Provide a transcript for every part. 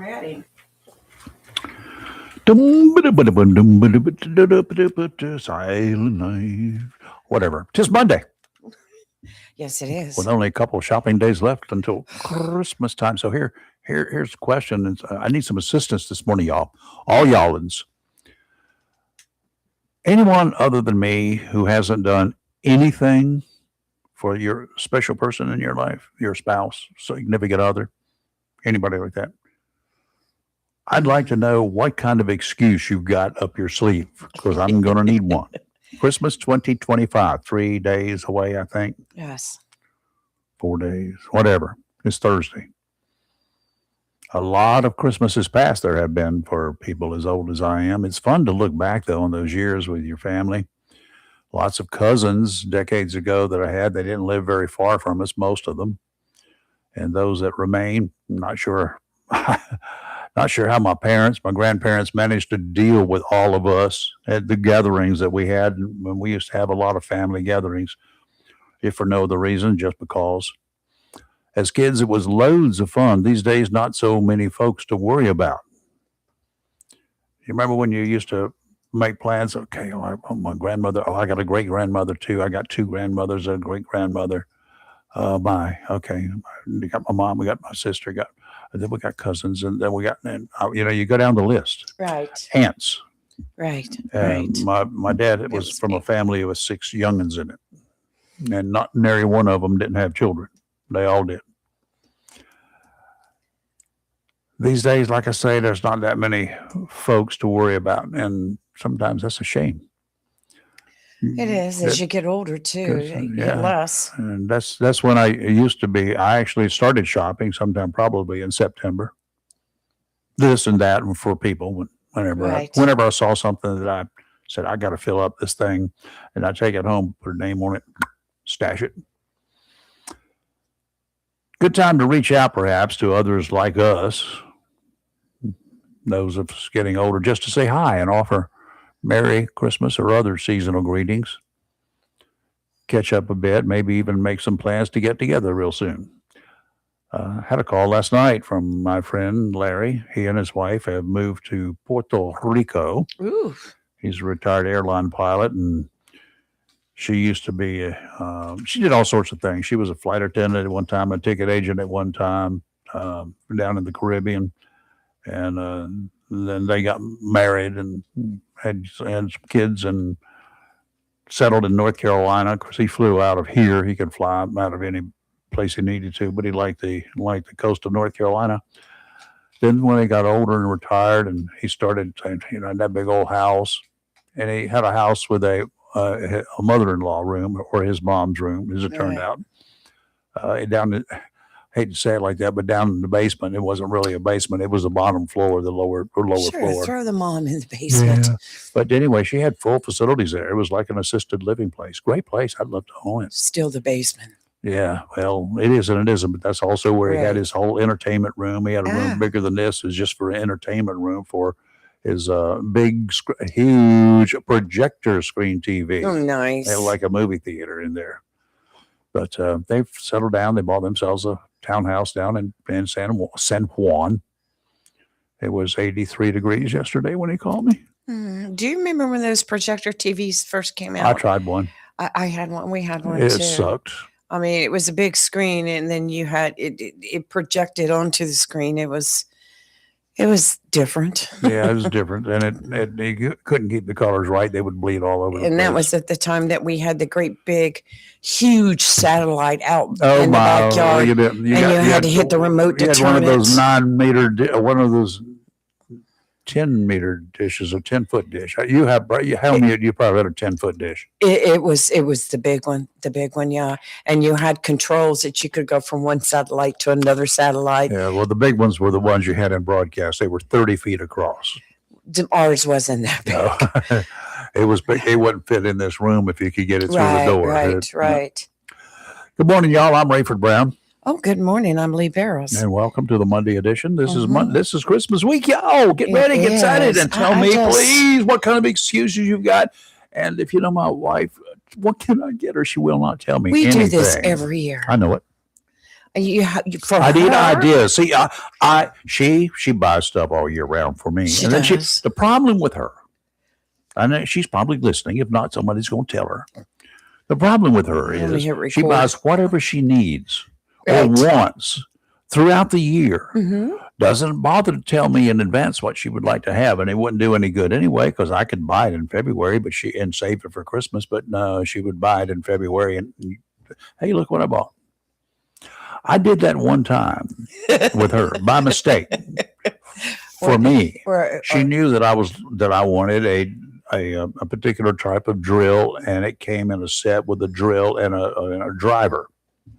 ready. Silent night. Whatever. Tis Monday. Yes, it is. With only a couple of shopping days left until Christmas time. So here's the question. I need some assistance this morning, y'all. All y'allins. Anyone other than me who hasn't done anything for your special person in your life, your spouse, significant other, anybody like that? I'd like to know what kind of excuse you've got up your sleeve because I'm going to need one. Christmas 2025, 3 days away, I think. Yes. 4 days, whatever. It's Thursday. A lot of Christmases past there have been for people as old as I am. It's fun to look back, though, on those years with your family. Lots of cousins decades ago that I had, they didn't live very far from us, most of them. And those that remain, I'm not sure. Not sure how my grandparents managed to deal with all of us at the gatherings that we had when we used to have a lot of family gatherings, if for no other reason, just because. As kids, it was loads of fun. These days, not so many folks to worry about. You remember when you used to make plans? Okay, my grandmother, I got a great grandmother too. I got two grandmothers, a great grandmother. Okay. We got my mom, we got my sister, and then we got cousins, and then we got, you go down the list. Right. Aunts. Right. My dad was from a family with 6 youngins in it, and not nary one of them didn't have children. They all did. These days, like I say, there's not that many folks to worry about, and sometimes that's a shame. It is. As you get older, too, you get less. And that's when I used to be. I actually started shopping sometime probably in September. This and that for people whenever I saw something that I said, I got to fill up this thing, and I take it home, put a name on it, stash it. Good time to reach out, perhaps, to others like us, those of us getting older, just to say hi and offer Merry Christmas or other seasonal greetings. Catch up a bit, maybe even make some plans to get together real soon. Had a call last night from my friend Larry. He and his wife have moved to Puerto Rico. Ooh. He's a retired airline pilot, and she used to be, she did all sorts of things. She was a flight attendant at one time, a ticket agent at one time, down in the Caribbean. And then they got married and had some kids and settled in North Carolina because he flew out of here. He could fly out of any place he needed to, but he liked the coast of North Carolina. Then when he got older and retired, and he started, that big old house, and he had a house with a mother-in-law room, or his mom's room, as it turned out. I hate to say it like that, but down in the basement, it wasn't really a basement. It was the bottom floor, the lower floor. Throw the mom in the basement. Yeah. But anyway, she had full facilities there. It was like an assisted living place. Great place. I'd love to own it. Still the basement. Yeah, well, it is and it isn't, but that's also where he had his whole entertainment room. He had a room bigger than this. It was just for an entertainment room for his huge projector screen TV. Oh, nice. They had like a movie theater in there. But they've settled down. They bought themselves a townhouse down in San Juan. It was 83 degrees yesterday when he called me. Do you remember when those projector TVs first came out? I tried one. I had one. We had one too. It sucked. I mean, it was a big screen, and then you had it projected onto the screen. It was different. Yeah, it was different, and you couldn't keep the colors right; they would bleed all over the place. And that was at the time that we had the great big, huge satellite out in the backyard, you had to hit the remote to turn it. One of those 9-meter, one of those 10-meter dishes, a 10-foot dish. You probably had a 10-foot dish. It was the big one, yeah. And you had controls that you could go from one satellite to another satellite. Yeah, well, the big ones were the ones you had in broadcast. They were 30 feet across. Ours wasn't that big. No. It was big. It wouldn't fit in this room if you could get it through the door. Right. Good morning, y'all. I'm Rayford Brown. Oh, good morning. I'm Lee Barrows. And welcome to the Monday edition. This is Christmas week. Y'all, get ready, get excited, and tell me, please, what kind of excuses you've got. And if you know my wife, what can I get her? She will not tell me anything. We do this every year. I know it. For I need her? ideas. See, she buys stuff all year round for me. She and then does. the problem with her, I know she's probably listening. If not, somebody's going to tell her. The problem with her Let me is hit record. she buys whatever she needs Right. or wants throughout the year. Mm-hmm. Doesn't bother to tell me in advance what she would like to have, and it wouldn't do any good anyway because I could buy it in February, and save it for Christmas. But no, she would buy it in February, and hey, look what I bought. I did that one time with her by mistake. For me, she knew that I wanted a particular type of drill, and it came in a set with a drill and a driver.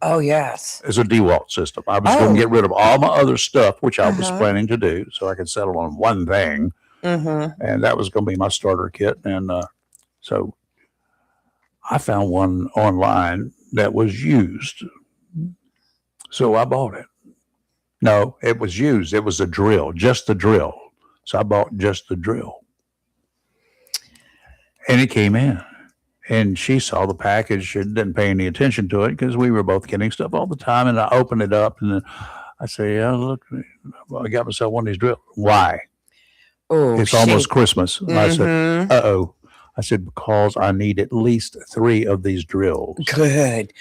Oh, yes. It's a DeWalt system. I was going to get rid of all my other stuff, which I was planning to do, so I could settle on one thing. Mm-hmm. And that was going to be my starter kit. And so I found one online that was used. So I bought it. No, it was used. It was a drill, just the drill. So I bought just the drill. And it came in. And she saw the package. She didn't pay any attention to it because we were both getting stuff all the time. And I opened it up and I say, yeah, look, I got myself one of these drills. Why? Oh, it's almost Christmas. Mm-hmm. I said, uh-oh. I said, because I need at least 3 of these drills. Good.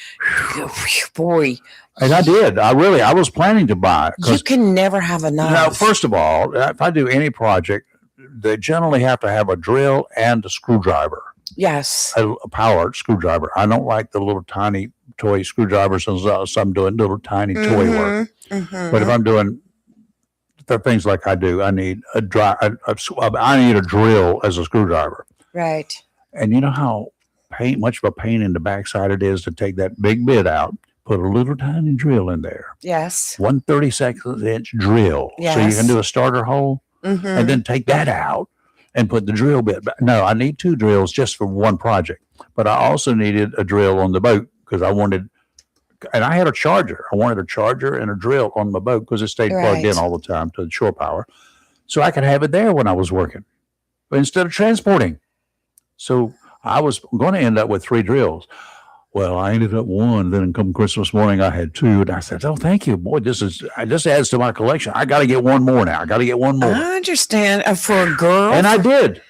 Boy. And I did. I was planning to buy it. You can never have enough. Now, first of all, if I do any project, they generally have to have a drill and a screwdriver. Yes. A power screwdriver. I don't like the little tiny toy screwdrivers, so I'm doing little tiny toy work. Mm-hmm. But if I'm doing the things like I do, I need I need a drill as a screwdriver. Right. And you know how much of a pain in the backside it is to take that big bit out, put a little tiny drill in there. Yes. 1/32 inch drill. Yes. So you can do a starter hole and then take that out and put the drill bit back. No, I need 2 drills just for one project. But I also needed a drill on the boat because and I had a charger. I wanted a charger and a drill on my boat because it stayed plugged in all the time to the shore power. So I could have it there when I was working. But instead of transporting. So I was going to end up with 3 drills. Well, I ended up 1. Then come Christmas morning, I had 2. And I said, oh, thank you. Boy, this adds to my collection. I got to get 1 more now. I got to get 1 more. I understand. For a girl. And I did.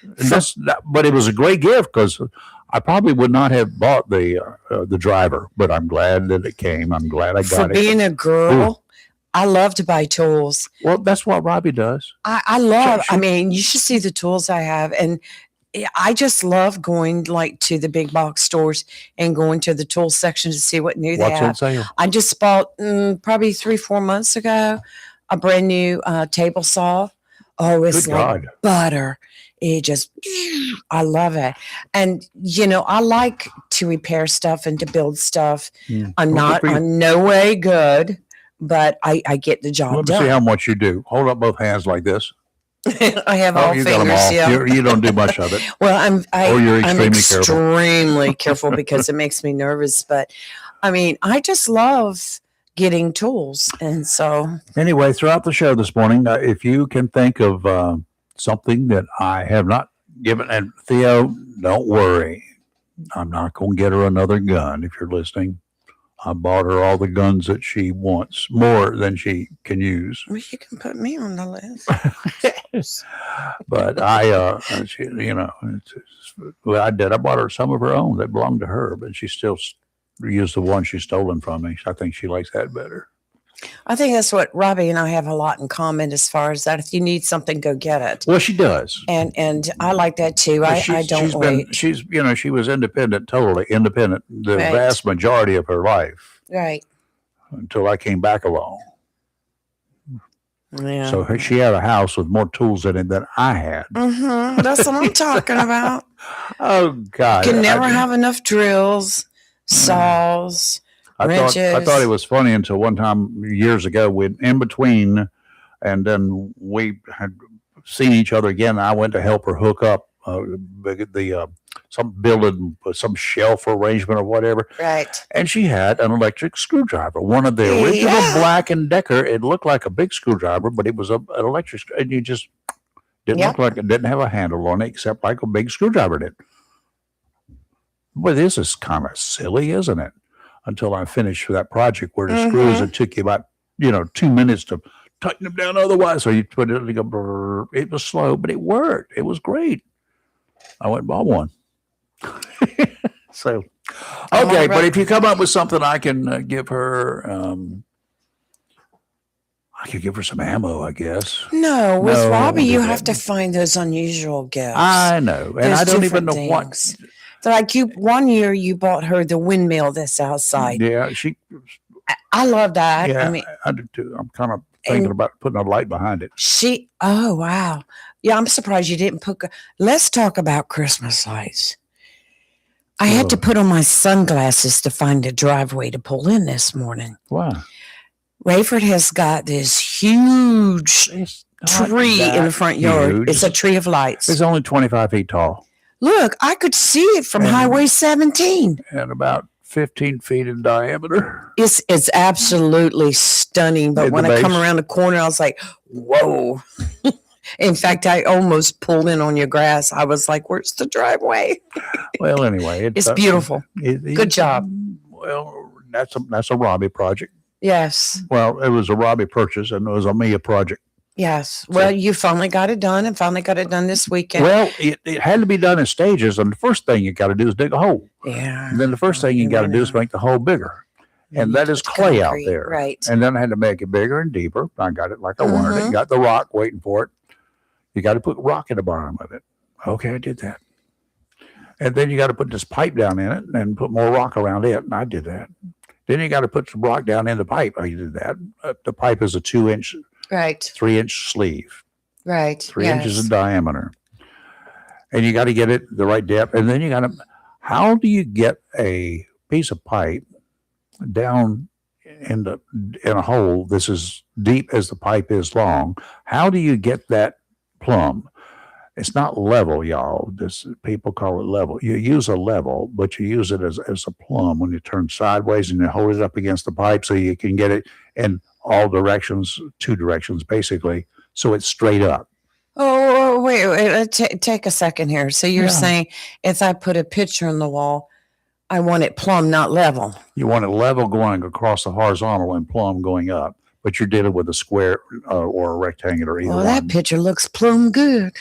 But it was a great gift because I probably would not have bought the driver. But I'm glad that it came. I'm glad I got it. For being a girl, I love to buy tools. Well, that's what Robbie does. I love, I mean, you should see the tools I have. And I just love going like to the big box stores and going to the tool section to see what new they have. What's on sale? I just bought probably 3-4 months ago a brand new table saw. Oh, it's Good like God. butter. It just, I love it. And, you know, I like to repair stuff and to build stuff. I'm no way good, but I get the job done. Let me see how much you do. Hold up both hands like this. I have all you fingers. Got them all. Yeah. You don't do much of it. Well, you're I'm extremely careful because it makes me nervous. But I mean, I just love getting tools. And so anyway, throughout the show this morning, if you can think of something that I have not given, and Theo, don't worry. I'm not going to get her another gun if you're listening. I bought her all the guns that she wants, more than she can use. Well, you can put me on the list. But I did. I bought her some of her own that belonged to her, but she still used the one she's stolen from me. I think she likes that better. I think that's what Robbie and I have a lot in common as far as that. If you need something, go get it. Well, she does. And I like that too. I don't wait. She was independent, totally independent, the vast majority of her life. Right. Until I came back along. Yeah. So she had a house with more tools in it than I had. Mm-hmm. That's what I'm talking about. Oh, God. You can never have enough drills, saws, wrenches. I thought it was funny until one time years ago, in between, and then we had seen each other again. And I went to help her hook up some shelf arrangement or whatever. Right. And she had an electric screwdriver, one of the original Black & Decker. It looked like a big screwdriver, but it was an electric, and you just didn't look like it didn't have a handle on it except like a big screwdriver did. Boy, this is kind of silly, isn't it? until I finished that project where the screws, it took you about, 2 minutes to tighten them down otherwise. So you put it, and go, brrr. It was slow, but it worked. It was great. I went and bought one. So, okay, but if you come up with something, I can give her, I could give her some ammo, I guess. No, with Robbie, you have to find those unusual gifts. I know. And I don't even know what. So like one year you bought her the windmill that's outside. Yeah, I love that. Yeah, I do too. I'm kind of thinking about putting a light behind it. Oh, wow. Yeah, I'm surprised you didn't let's talk about Christmas lights. I had to put on my sunglasses to find a driveway to pull in this morning. Wow. Rayford has got this huge tree in the front yard. It's a tree of lights. It's only 25 feet tall. Look, I could see it from Highway 17. And about 15 feet in diameter. It's absolutely stunning. But when I come around the corner, I was like, whoa. In fact, I almost pulled in on your grass. I was like, where's the driveway? Well, anyway. It's beautiful. Good job. Well, that's a Robbie project. Yes. Well, it was a Robbie purchase and it was a Mia project. Yes. Well, you finally got it done and finally got it done this weekend. Well, it had to be done in stages. And the first thing you got to do is dig a hole. Yeah. And then the first thing you got to do is make the hole bigger. And that is clay out there. Right. And then I had to make it bigger and deeper. I got it like I wanted it. Got the rock waiting for it. You got to put rock at the bottom of it. Okay, I did that. And then you got to put this pipe down in it and put more rock around it. And I did that. Then you got to put some rock down in the pipe. I did that. The pipe is a 2-inch, 3-inch sleeve. Right. 3 inches in diameter. And you got to get it the right depth. And then you got to, how do you get a piece of pipe down in a hole that's as deep as the pipe is long? How do you get that plumb? It's not level, y'all. People call it level. You use a level, but you use it as a plumb when you turn sideways and you hold it up against the pipe so you can get it in all directions, 2 directions basically, so it's straight up. Oh, wait. Take a second here. So you're saying if I put a picture on the wall, I want it plumb, not level. You want it level going across the horizontal and plumb going up, but you're dealing with a square or a rectangular either one. That picture looks plumb good.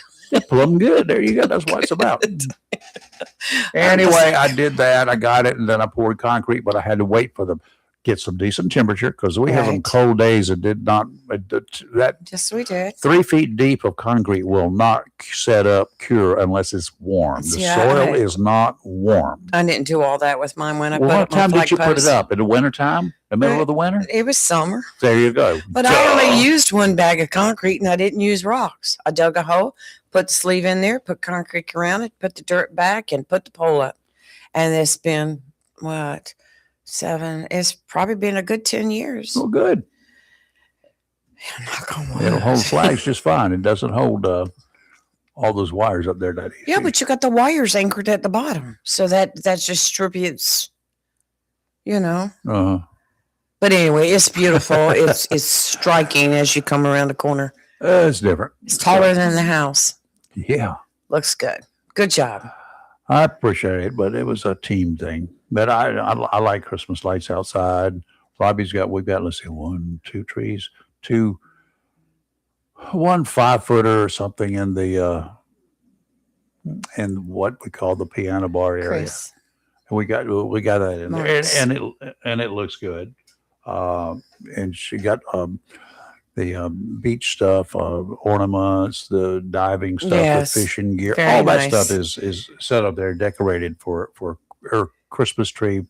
Plumb good. There you go. That's what it's about. Anyway, I did that. I got it, and then I poured concrete, but I had to wait for get some decent temperature because we have some cold days. It did not. Yes, we did. 3 feet deep of concrete will not cure unless it's warm. The soil is not warm. I didn't do all that with mine when I put it what time did you put it up? In the wintertime? The middle of the winter? It was summer. There you go. But I only used 1 bag of concrete and I didn't use rocks. I dug a hole, put the sleeve in there, put concrete around it, put the dirt back, and put the pole up. And it's been, 7? It's probably been a good 10 years. Oh, good. It'll hold flags just fine. It doesn't hold all those wires up there that easy. Yeah, but you got the wires anchored at the bottom. So that distributes, Uh-huh. But anyway, it's beautiful. It's striking as you come around the corner. It's different. It's taller than the house. Yeah. Looks good. Good job. I appreciate it, but it was a team thing. But I like Christmas lights outside. We've got, let's see, 1, 2 trees, 1 5-footer or something in what we call the piano bar area. Chris. We got that in there, and it looks good. And she got the beach stuff, ornaments, the diving stuff, the fishing gear, all that stuff is set up there, decorated for her Christmas tree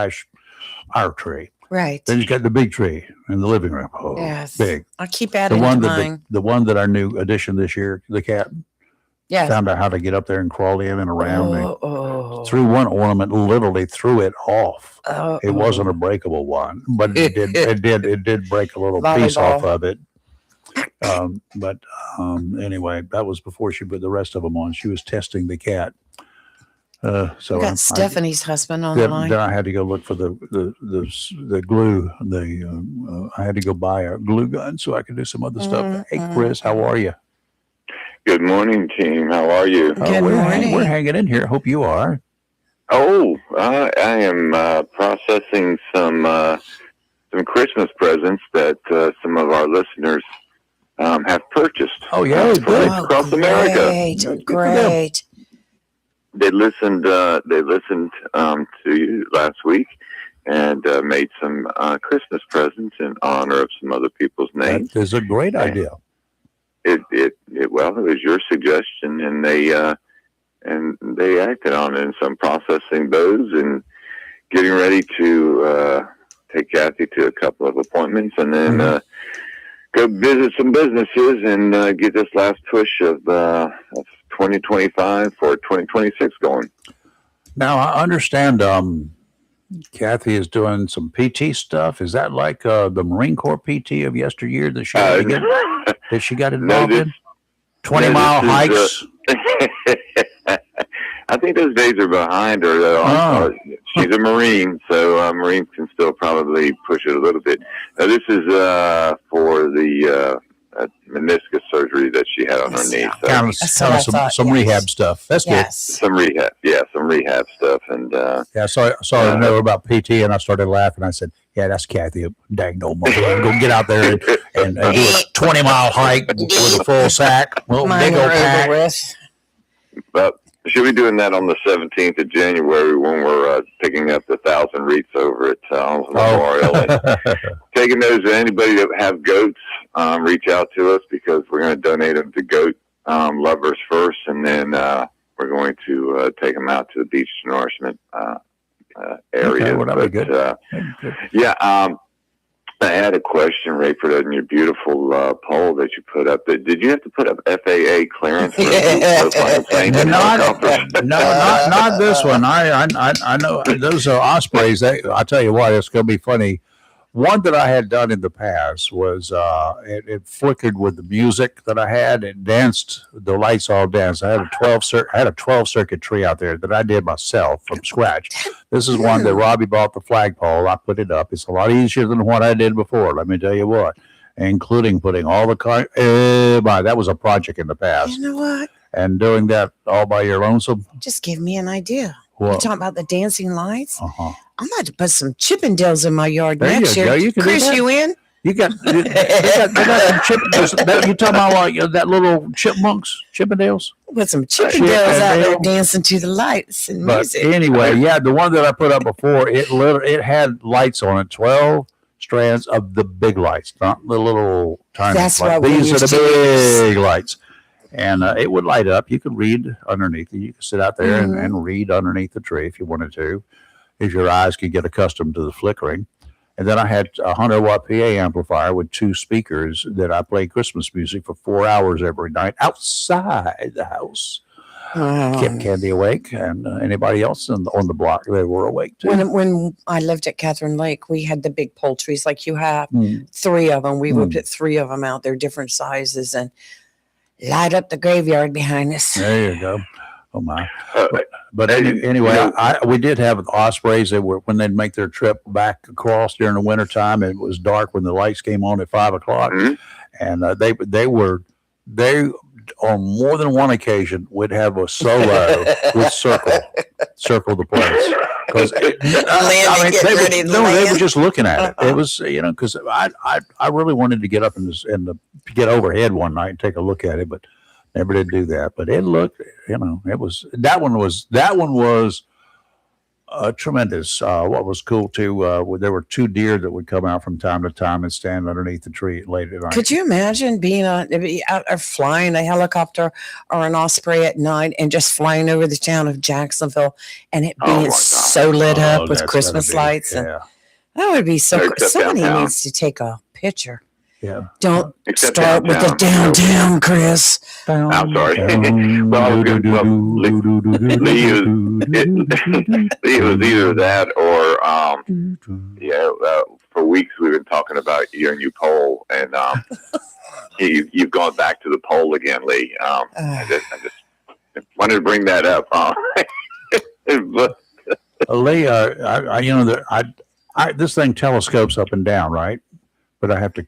/ our tree. Right. Then you got the big tree in the living room. Oh, yes. Big. I keep adding mine. The one that our new addition this year, the cat. Yes. Found out how to get up there and crawl in and around. Threw one ornament, literally threw it off. It wasn't a breakable one, but it did break a little piece off of it. Anyway, that was before she put the rest of them on. She was testing the cat. So we got Stephanie's husband on the line. Then I had to go look for the glue. I had to go buy a glue gun so I could do some other stuff. Hey, Chris, how are you? Good morning, team. How are you? Good morning. We're hanging in here. Hope you are. Oh, I am processing some Christmas presents that some of our listeners have purchased. Oh yeah, good. Across America. Great. They listened. They listened to you last week and made some Christmas presents in honor of some other people's names. That is a great idea. Well, it was your suggestion, and they acted on it. And so I'm processing those and getting ready to take Kathy to a couple of appointments, and then go visit some businesses and get this last push of 2025 for 2026 going. Now I understand Kathy is doing some PT stuff. Is that like the Marine Corps PT of yesteryear that she got involved in? 20-mile hikes? I think those days are behind her. She's a Marine, so Marines can still probably push it a little bit. Now, this is for the meniscus surgery that she had on her knee. So. Kind of some rehab stuff. That's good. Some rehab stuff. And I saw her know about PT, and I started laughing. I said, "Yeah, that's Kathy, dang old mother. Go get out there and do a 20-mile hike with a full sack, little big old pack." But she'll be doing that on the 17th of January when we're picking up the 1,000 wreaths over at Memorial. And taking those to anybody that have goats, reach out to us because we're going to donate them to goat lovers first, and then we're going to take them out to the beach nourishment area. Okay, well, that'd be good. Yeah. I had a question, Rayford, on your beautiful poll that you put up. Did you have to put up FAA clearance? For not this one. I know those are ospreys. I tell you what, it's going to be funny. One that I had done in the past was it flickered with the music that I had. It danced. The lights all danced. I had a 12 circuit tree out there that I did myself from scratch. This is one that Robbie bought the flagpole. I put it up. It's a lot easier than what I did before. Let me tell you what, including putting all the car. That was a project in the past. You know what? And doing that all by your lonesome. Just give me an idea. What? You're talking about the dancing lights? Uh-huh. I'm about to put some Chippendales in my yard There next you year. go. You can Chris, do that. you in? They got some Chippendales. You talking about like that little chipmunks, Chippendales? With some Chippendales out there dancing to the lights and music. But anyway, yeah, the one that I put up before, it had lights on it, 12 strands of the big lights, not the little tiny That's lights. what we These are used the to big lights. And it would light up. You could read underneath it. You could sit out there and read underneath the tree if you wanted to, if your eyes could get accustomed to the flickering. And then I had a 100-watt PA amplifier with 2 speakers that I played Christmas music for 4 hours every night outside the house. Kept Candy awake, and anybody else on the block, they were awake too. When I lived at Catherine Lake, we had the big poultries like you have, 3 of them. We would put 3 of them out there, different sizes, and light up the graveyard behind us. There you go. Oh my! But anyway, we did have ospreys that were when they'd make their trip back across during the wintertime. It was dark when the lights came on at 5 o'clock, and they on more than one occasion would have a solo with circle the place because they were just looking at it. It was because I really wanted to get up and get overhead one night and take a look at it, but never did do that. But it looked, it was that one was tremendous. What was cool too, there were 2 deer that would come out from time to time and stand underneath the tree late at night. Could you imagine being out or flying a helicopter or an osprey at night and just flying over the town of Jacksonville and it being so lit up with Christmas lights? Yeah. That would be so cool. Somebody needs to take a picture. Yeah. Don't start with the downtown, Chris. I'm sorry. Well, Lee was either that or, for weeks we've been talking about your new poll, and you've gone back to the poll again, Lee. I just wanted to bring that up. Lee, this thing telescopes up and down, right? But I have to.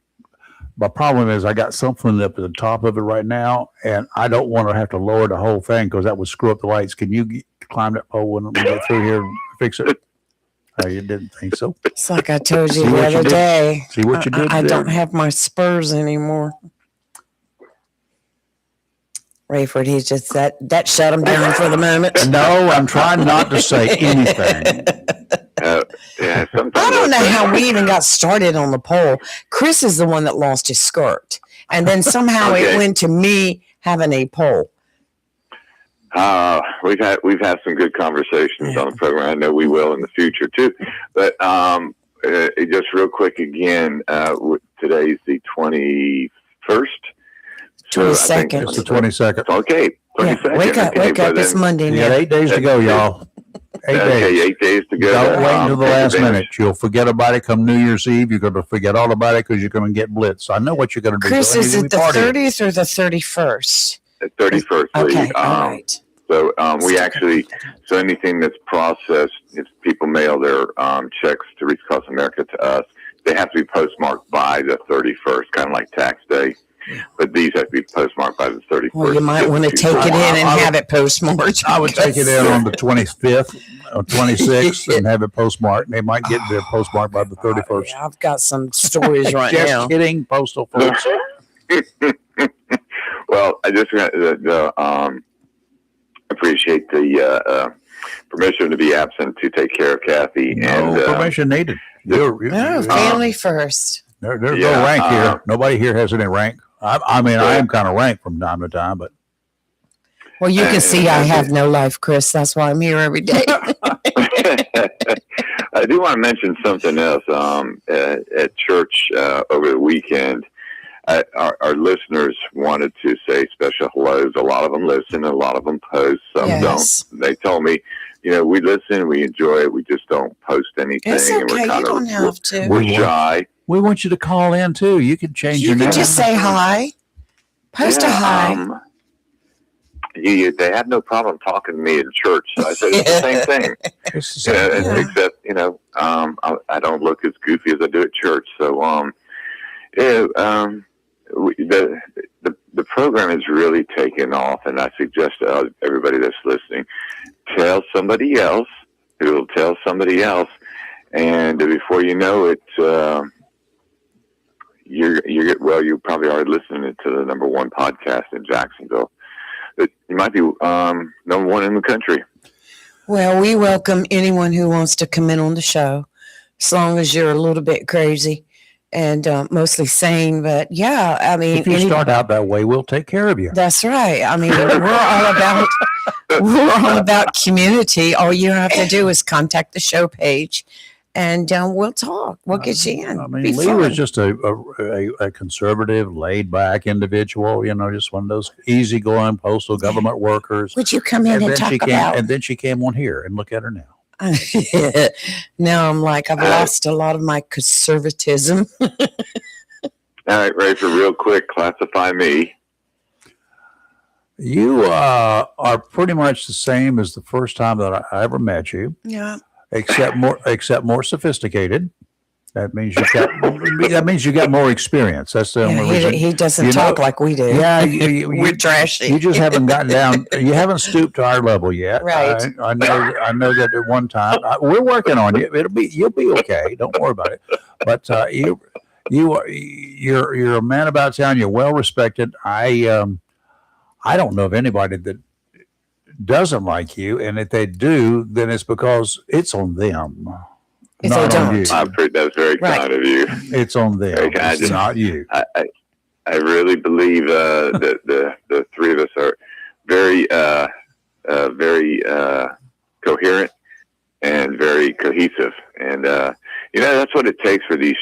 My problem is I got something up at the top of it right now, and I don't want to have to lower the whole thing because that would screw up the lights. Can you climb that pole when we get through here and fix it? Oh, you didn't think so? It's like I told you See the what you other did? day. See what you did I there? don't have my spurs anymore. Rayford, he's just that shut him down for the moment. No, I'm trying not to say anything. Yeah, sometimes I don't know how we even got started on the pole. Chris is the one that lost his skirt. And then somehow Okay. it went to me having a pole. We've had some good conversations on the program. I know we will in the future too. But just real quick again, today's the 21st. So I think 22nd. It's the 22nd. Okay, 22nd. Yeah, wake up, it's Monday You got now. 8 days to go, y'all. 8 days. 8 days to go. Don't wait until the Take last advantage. minute. You'll forget about it come New Year's Eve. You're going to forget all about it because you're going to get blitzed. I know what you're going to do. Chris, You're is gonna it the be partying. 30th or the 31st? The 31st. Okay, all right. So we actually, so anything that's processed, if people mail their checks to Reach Across America to us, they have to be postmarked by the 31st, kind of like tax day. But these have to be postmarked by the 31st. Well, you might want to take it in and have it postmarked. I would take it in on the 25th or 26th and have it postmarked. They might get their postmarked by the 31st. Yeah, I've got some stories right Just now. kidding, postal folks. Well, I just appreciate the permission to be absent to take care of Kathy. No and permission needed. No, family first. There's no Yeah, rank here. Nobody here has any rank. I mean, I am kind of ranked from time to time, but Well, you can see I have no life, Chris. That's why I'm here every day. I do want to mention something else. At church over the weekend, our listeners wanted to say special hellos. A lot of them listen, a lot of them post, some Yes. don't. They told me, we listen, we enjoy it, we just don't post anything. It's and okay. You don't have to. We're shy. we want you to call in too. You can change You your name. can just say hi. Post a hi. They have no problem talking to me in church. So I said it's the same thing. It's the same thing. Except, I don't look as goofy as I do at church. So, the program has really taken off, and I suggest to everybody that's listening, tell somebody else who will tell somebody else, and before you know it, you probably are listening to the #1 podcast in Jacksonville. You might be #1 in the country. Well, we welcome anyone who wants to come in on the show, as long as you're a little bit crazy and mostly sane. But yeah, I mean, If you start out that way, we'll take care of you. that's right. I mean, we're all about community. All you have to do is contact the show page, and we'll talk. We'll get you in. I mean, Be Lee fun. was just a conservative, laid-back individual. Just one of those easygoing postal government workers. Would you come in and talk about? And then she came on here, and look at her now. Now I'm like, I've lost a lot of my conservatism. All right, Ray, for real quick, classify me. You are pretty much the same as the first time that I ever met you, Yeah. except more sophisticated. That means you got more experience. That's the only reason. He doesn't talk like we do. Yeah, We're trashy. You just haven't gotten down. You haven't stooped to our level yet. Right. I know that at one time we're working on you. You'll be okay. Don't worry about it. But you're a man about town. You're well respected. I don't know of anybody that doesn't like you, and if they do, then it's because it's on them. If not they on don't. you. That's very kind of you. It's on them. Very kind. It's not you. I really believe that the three of us are very coherent and very cohesive, and that's what it takes for these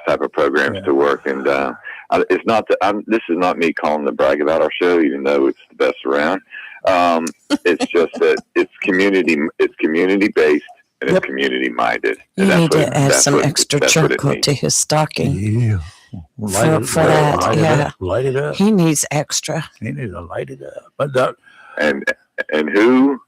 type of programs to work. And it's not that this is not me calling to brag about our show, even though it's the best around. It's just that it's community based. And it's community minded. You need to add some extra chocolate to his stocking. Yeah. For that, yeah. Light it up. He needs extra. He needs to light it up. But and who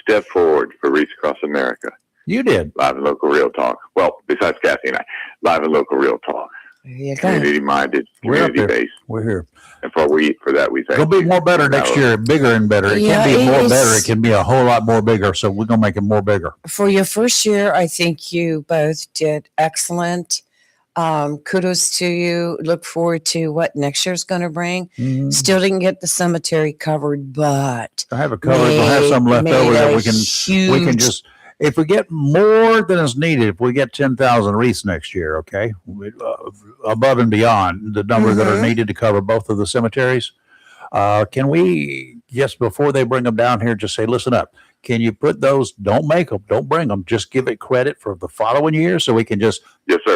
stepped forward for Reach Across America? You did. Live and Local Real Talk. Well, besides Kathy and I, Live and Local Real Talk. There you go. community-minded, We're up there. community-based. We're here. And for that, we thank It'll be you. more better next year, bigger and better. It Yeah, can't be it more is- better. It can be a whole lot more bigger. So we're going to make it more bigger. For your first year, I think you both did excellent. Kudos to you. Look forward to what next year's going to bring. Mhm. Still didn't get the cemetery covered, but I have a cover. We'll have some left over that we can just, if we get more than is needed, if we get 10,000 wreaths next year, okay, above and beyond the number that are needed to cover both of the cemeteries, can we, just before they bring them down here, just say, listen up, can you put those, don't make them, don't bring them, just give it credit for the following year so we can just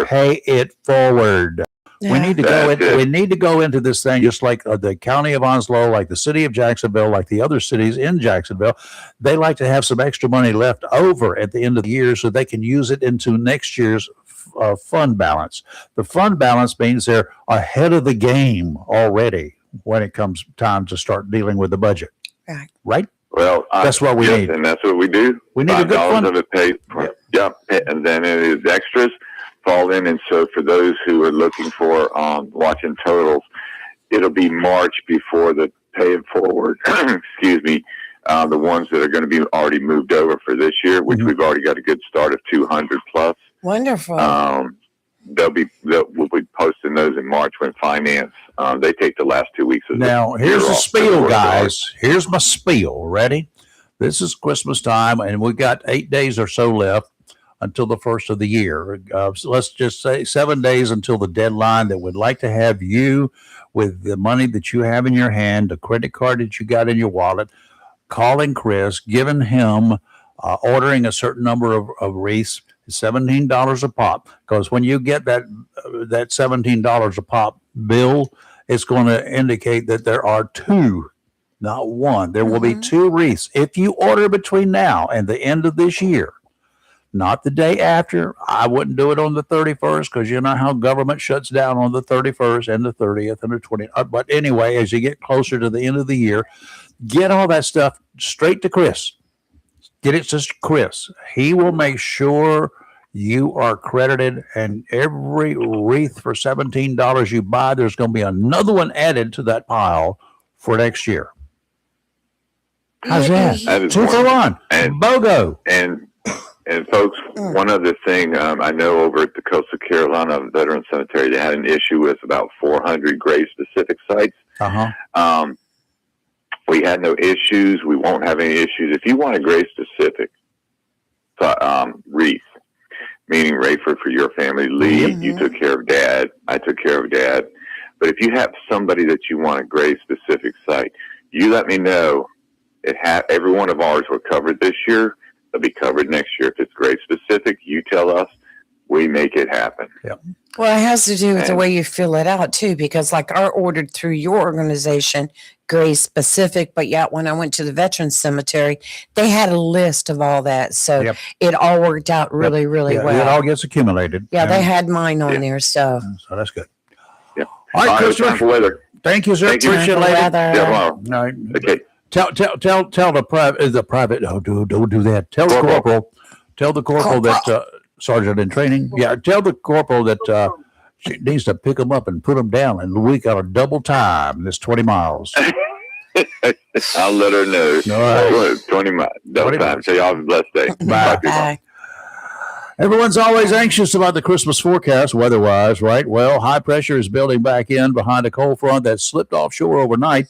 pay it forward. We need to go into this thing just like the county of Onslow, like the city of Jacksonville, like the other cities in Jacksonville. They like to have some extra money left over at the end of the year so they can use it into next year's fund balance. The fund balance means they're ahead of the game already when it comes time to start dealing with the budget. Right? Well, that's what we need. And that's what we do. We need a good fund. of it paid for. Yep. And then it is extras fall in. And so for those who are looking for watching totals, it'll be March before the pay it forward. Excuse me. The ones that are going to be already moved over for this year, which we've already got a good start of 200 plus. Wonderful. We'll be posting those in March when finance. They take the last 2 weeks of Now, here's the spiel, guys. Here's my spiel. Ready? This is Christmas time, and we got 8 days or so left until the first of the year. So let's just say 7 days until the deadline that we'd like to have you with the money that you have in your hand, the credit card that you got in your wallet, calling Chris, giving him, ordering a certain number of wreaths, $17 a pop. Because when you get that $17 a pop bill, it's going to indicate that there are two, not one. There will be two wreaths. If you order between now and the end of this year, not the day after. I wouldn't do it on the 31st because you know how government shuts down on the 31st and the 30th and the 20th. But anyway, as you get closer to the end of the year, get all that stuff straight to Chris. Get it to Chris. He will make sure you are credited, and every wreath for $17 you buy, there's going to be another one added to that pile for next year. How's that? 2 for 1. And BOGO. And folks, one other thing, I know over at the Coastal Carolina Veteran Cemetery, they had an issue with about 400 grave-specific sites. We had no issues. We won't have any issues. If you want a grave-specific wreath, meaning Rayford for your family, Lee, you took care of Dad, I took care of Dad. But if you have somebody that you want a grave-specific site, you let me know. Every one of ours were covered this year. They'll be covered next year. If it's grade specific, you tell us, we make it happen. Yep. Well, it has to do with the way you fill it out too, because like I ordered through your organization, grade specific, but yet when I went to the Veterans Cemetery, they had a list of all that. So it all worked out really, really well. It all gets accumulated. Yeah, they had mine on there. So that's good. Yeah. All right, Christopher. Thank you, sir. Appreciate it. All right. Okay. Tell the private. Oh, don't do that. Tell the corporal. Tell the corporal that sergeant in training. Yeah, tell the corporal that she needs to pick them up and put them down, and we got a double time. This 20 miles. I'll let her know. All right. 20 miles. Double time. So y'all have a blessed day. Bye. bye. Everyone's always anxious about the Christmas forecast, weather-wise, right? Well, high pressure is building back in behind a cold front that slipped offshore overnight.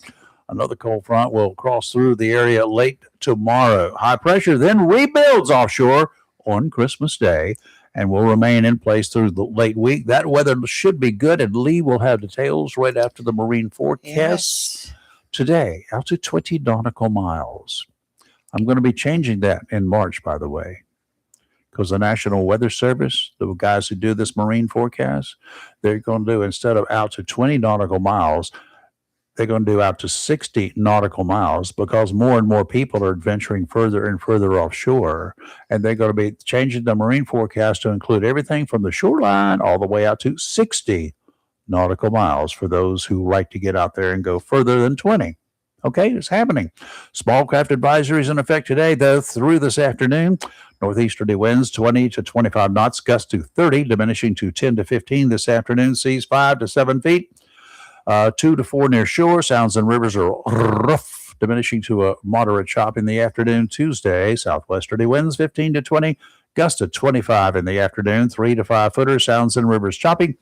Another cold front will cross through the area late tomorrow. High pressure then rebuilds offshore on Christmas Day and will remain in place through the late week. That weather should be good, and Lee will have details right after the marine forecast today, out to 20 nautical miles. I'm going to be changing that in March, by the way, because the National Weather Service, the guys who do this marine forecast, they're going to do, instead of out to 20 nautical miles, they're going to do out to 60 nautical miles, because more and more people are venturing further and further offshore. And they're going to be changing the marine forecast to include everything from the shoreline all the way out to 60 nautical miles for those who like to get out there and go further than 20. Okay, it's happening. Small craft advisory is in effect today, though, through this afternoon. Northeasterly winds 20 to 25 knots, gusts to 30, diminishing to 10 to 15 this afternoon. Seas 5 to 7 feet, 2 to 4 near shore. Sounds and rivers are rough, diminishing to a moderate chop in the afternoon. Tuesday, southwesterly winds 15 to 20, gusts to 25 in the afternoon. 3 to 5 footers. Sounds and rivers choppy.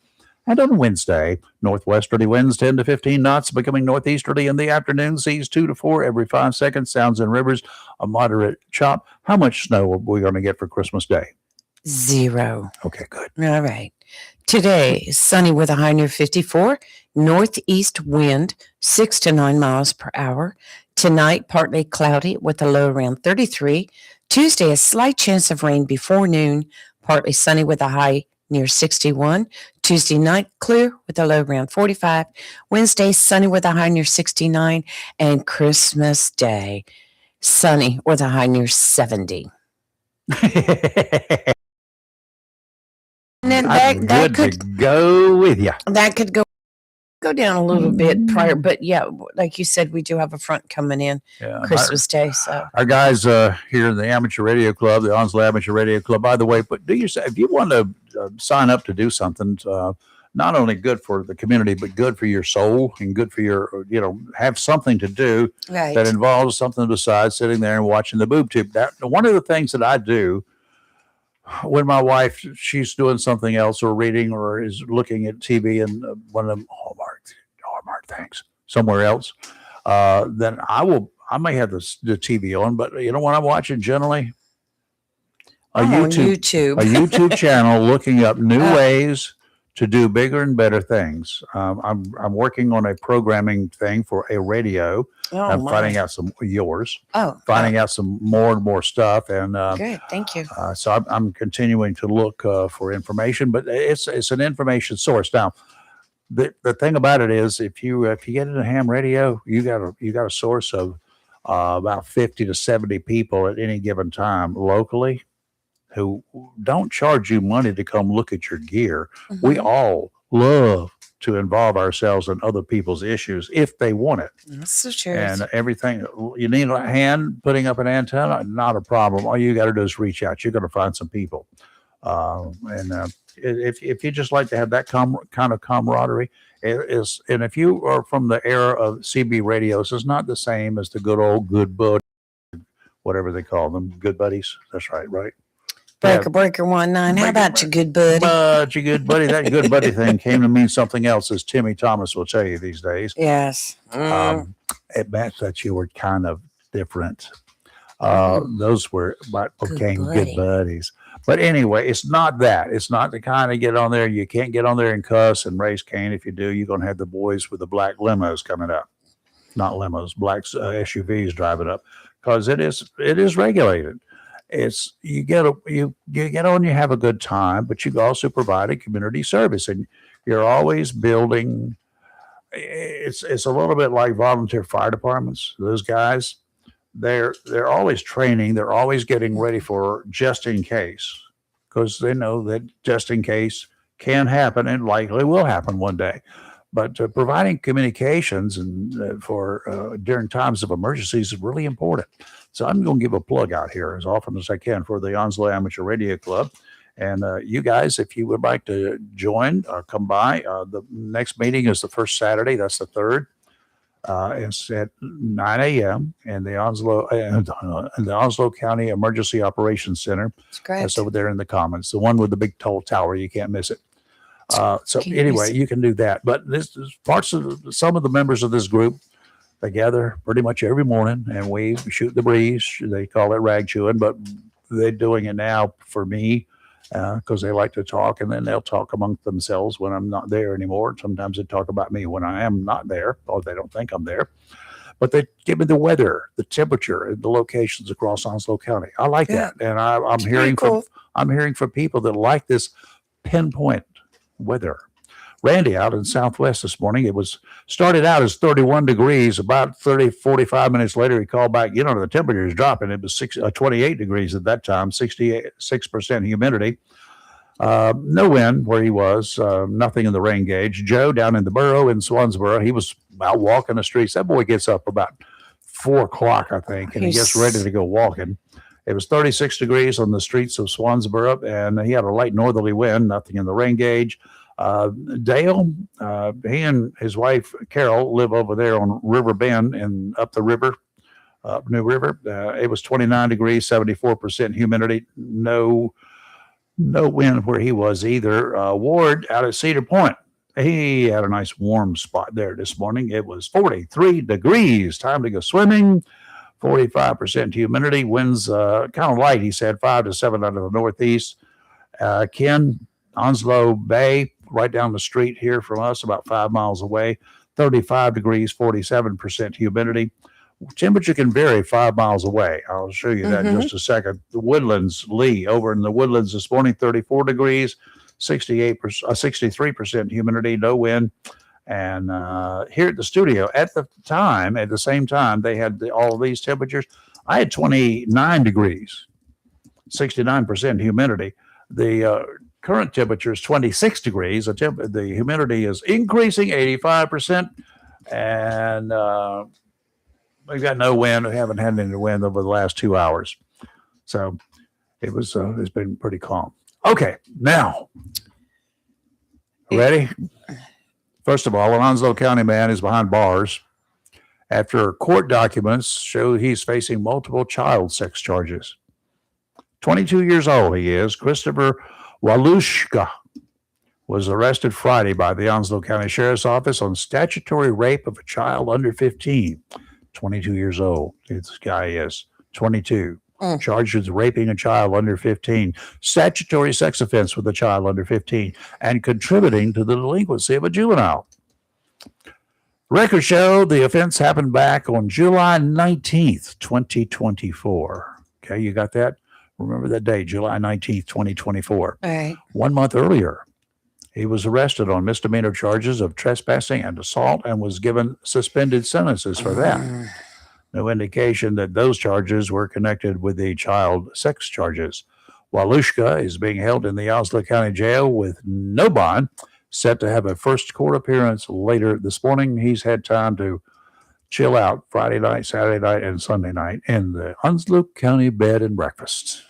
And on Wednesday, northwesterly winds 10 to 15 knots, becoming northeasterly in the afternoon. Seas 2 to 4 every 5 seconds. Sounds and rivers, a moderate chop. How much snow are we going to get for Christmas Day? 0. Okay, good. All right. Today, sunny with a high near 54. Northeast wind 6 to 9 miles per hour. Tonight, partly cloudy with a low around 33. Tuesday, a slight chance of rain before noon. Partly sunny with a high near 61. Tuesday night, clear with a low around 45. Wednesday, sunny with a high near 69. And Christmas Day, sunny with a high near 70. And then that could go with you. That could go down a little bit prior, but yeah, like you said, we do have a front coming in Christmas Day. So our guys here in the Amateur Radio Club, the Onslow Amateur Radio Club, by the way, but if you want to sign up to do something, not only good for the community, but good for your soul and good for your, have something to do that involves something besides sitting there and watching the boob tube. One of the things that I do when my wife, she's doing something else or reading or is looking at TV and one of them Hallmark things somewhere else, then I may have the TV on, but you know what I'm watching generally? A YouTube channel looking up new ways to do bigger and better things. I'm working on a programming thing for a radio. I'm finding out finding out some more and more stuff. And good, thank you. So I'm continuing to look for information, but it's an information source. Now, the thing about it is, if you get into ham radio, you got a source of about 50 to 70 people at any given time locally who don't charge you money to come look at your gear. Mm-hmm. We all love to involve ourselves in other people's issues if they want it. That's so true. And everything, you need a hand putting up an antenna, not a problem. All you got to do is reach out. You're going to find some people. If you just like to have that kind of camaraderie, and if you are from the era of CB radios, it's not the same as the good old good bud, whatever they call them, good buddies. That's right. Breaker 19. How about you, good buddy? You good buddy. That good buddy thing came to mean something else, as Timmy Thomas will tell you these days. Yes. It meant that you were kind of different. Those were what became good buddies. But anyway, it's not that. It's not the kind of get on there. You can't get on there and cuss and raise Cain. If you do, you're going to have the boys with the black limos coming up. Not limos, black SUVs driving up, because it is regulated. It's you get on, you have a good time, but you also provide a community service, and you're always building. It's a little bit like volunteer fire departments. Those guys, they're always training. They're always getting ready for just in case, because they know that just in case can happen and likely will happen one day. But providing communications and for during times of emergencies is really important. So I'm going to give a plug out here as often as I can for the Onslow Amateur Radio Club. And you guys, if you would like to join, come by. The next meeting is the first Saturday. That's the 3rd. It's at 9 a.m. in the Onslow County Emergency Operations Center. That's great. That's over there in the Commons, the one with the big tall tower. You can't miss it. So anyway, you can do that. But this is some of the members of this group. They gather pretty much every morning, and we shoot the breeze. They call it rag chewing, but they're doing it now for me because they like to talk, and then they'll talk amongst themselves when I'm not there anymore. Sometimes they talk about me when I am not there, or they don't think I'm there. But they give me the weather, the temperature, and the locations across Onslow County. I like that, and I'm hearing from people that like this pinpoint weather. Randy out in Southwest this morning, it started out as 31 degrees. About 45 minutes later, he called back, the temperature is dropping. It was 28 degrees at that time, 66% humidity. No wind where he was, nothing in the rain gauge. Joe down in the borough in Swansboro, he was out walking the streets. That boy gets up about 4 o'clock, I think, and he gets ready to go walking. It was 36 degrees on the streets of Swansboro, and he had a light northerly wind, nothing in the rain gauge. Dale, he and his wife, Carol, live over there on River Bend and up the river, New River. It was 29 degrees, 74% humidity, no wind where he was either. Ward out at Cedar Point, he had a nice warm spot there this morning. It was 43 degrees, time to go swimming. 45% humidity, winds kind of light, he said, 5 to 7 out of the northeast. Ken, Onslow Bay, right down the street here from us, about 5 miles away, 35 degrees, 47% humidity. Temperature can vary 5 miles away. I'll show you that in just a second. The Woodlands, Lee, over in the Woodlands this morning, 34 degrees, 63% humidity, no wind. And here at the studio, at the same time, they had all of these temperatures. I had 29 degrees, 69% humidity. The current temperature is 26 degrees. The humidity is increasing, 85%. And we've got no wind. We haven't had any wind over the last 2 hours. So it's been pretty calm. Okay, now, ready? First of all, an Onslow County man is behind bars after court documents show he's facing multiple child sex charges. 22 years old he is. Christopher Walushka was arrested Friday by the Onslow County Sheriff's Office on statutory rape of a child under 15. 22 years old. This guy is 22. Charged with raping a child under 15, statutory sex offense with a child under 15, and contributing to the delinquency of a juvenile. Records show the offense happened back on July 19th, 2024. Okay, you got that? Remember that day, July 19th, 2024. Right. 1 month earlier, he was arrested on misdemeanor charges of trespassing and assault and was given suspended sentences for that. No indication that those charges were connected with the child sex charges. Walushka is being held in the Onslow County Jail with no bond, set to have a first court appearance later this morning. He's had time to chill out Friday night, Saturday night, and Sunday night in the Onslow County Bed and Breakfast.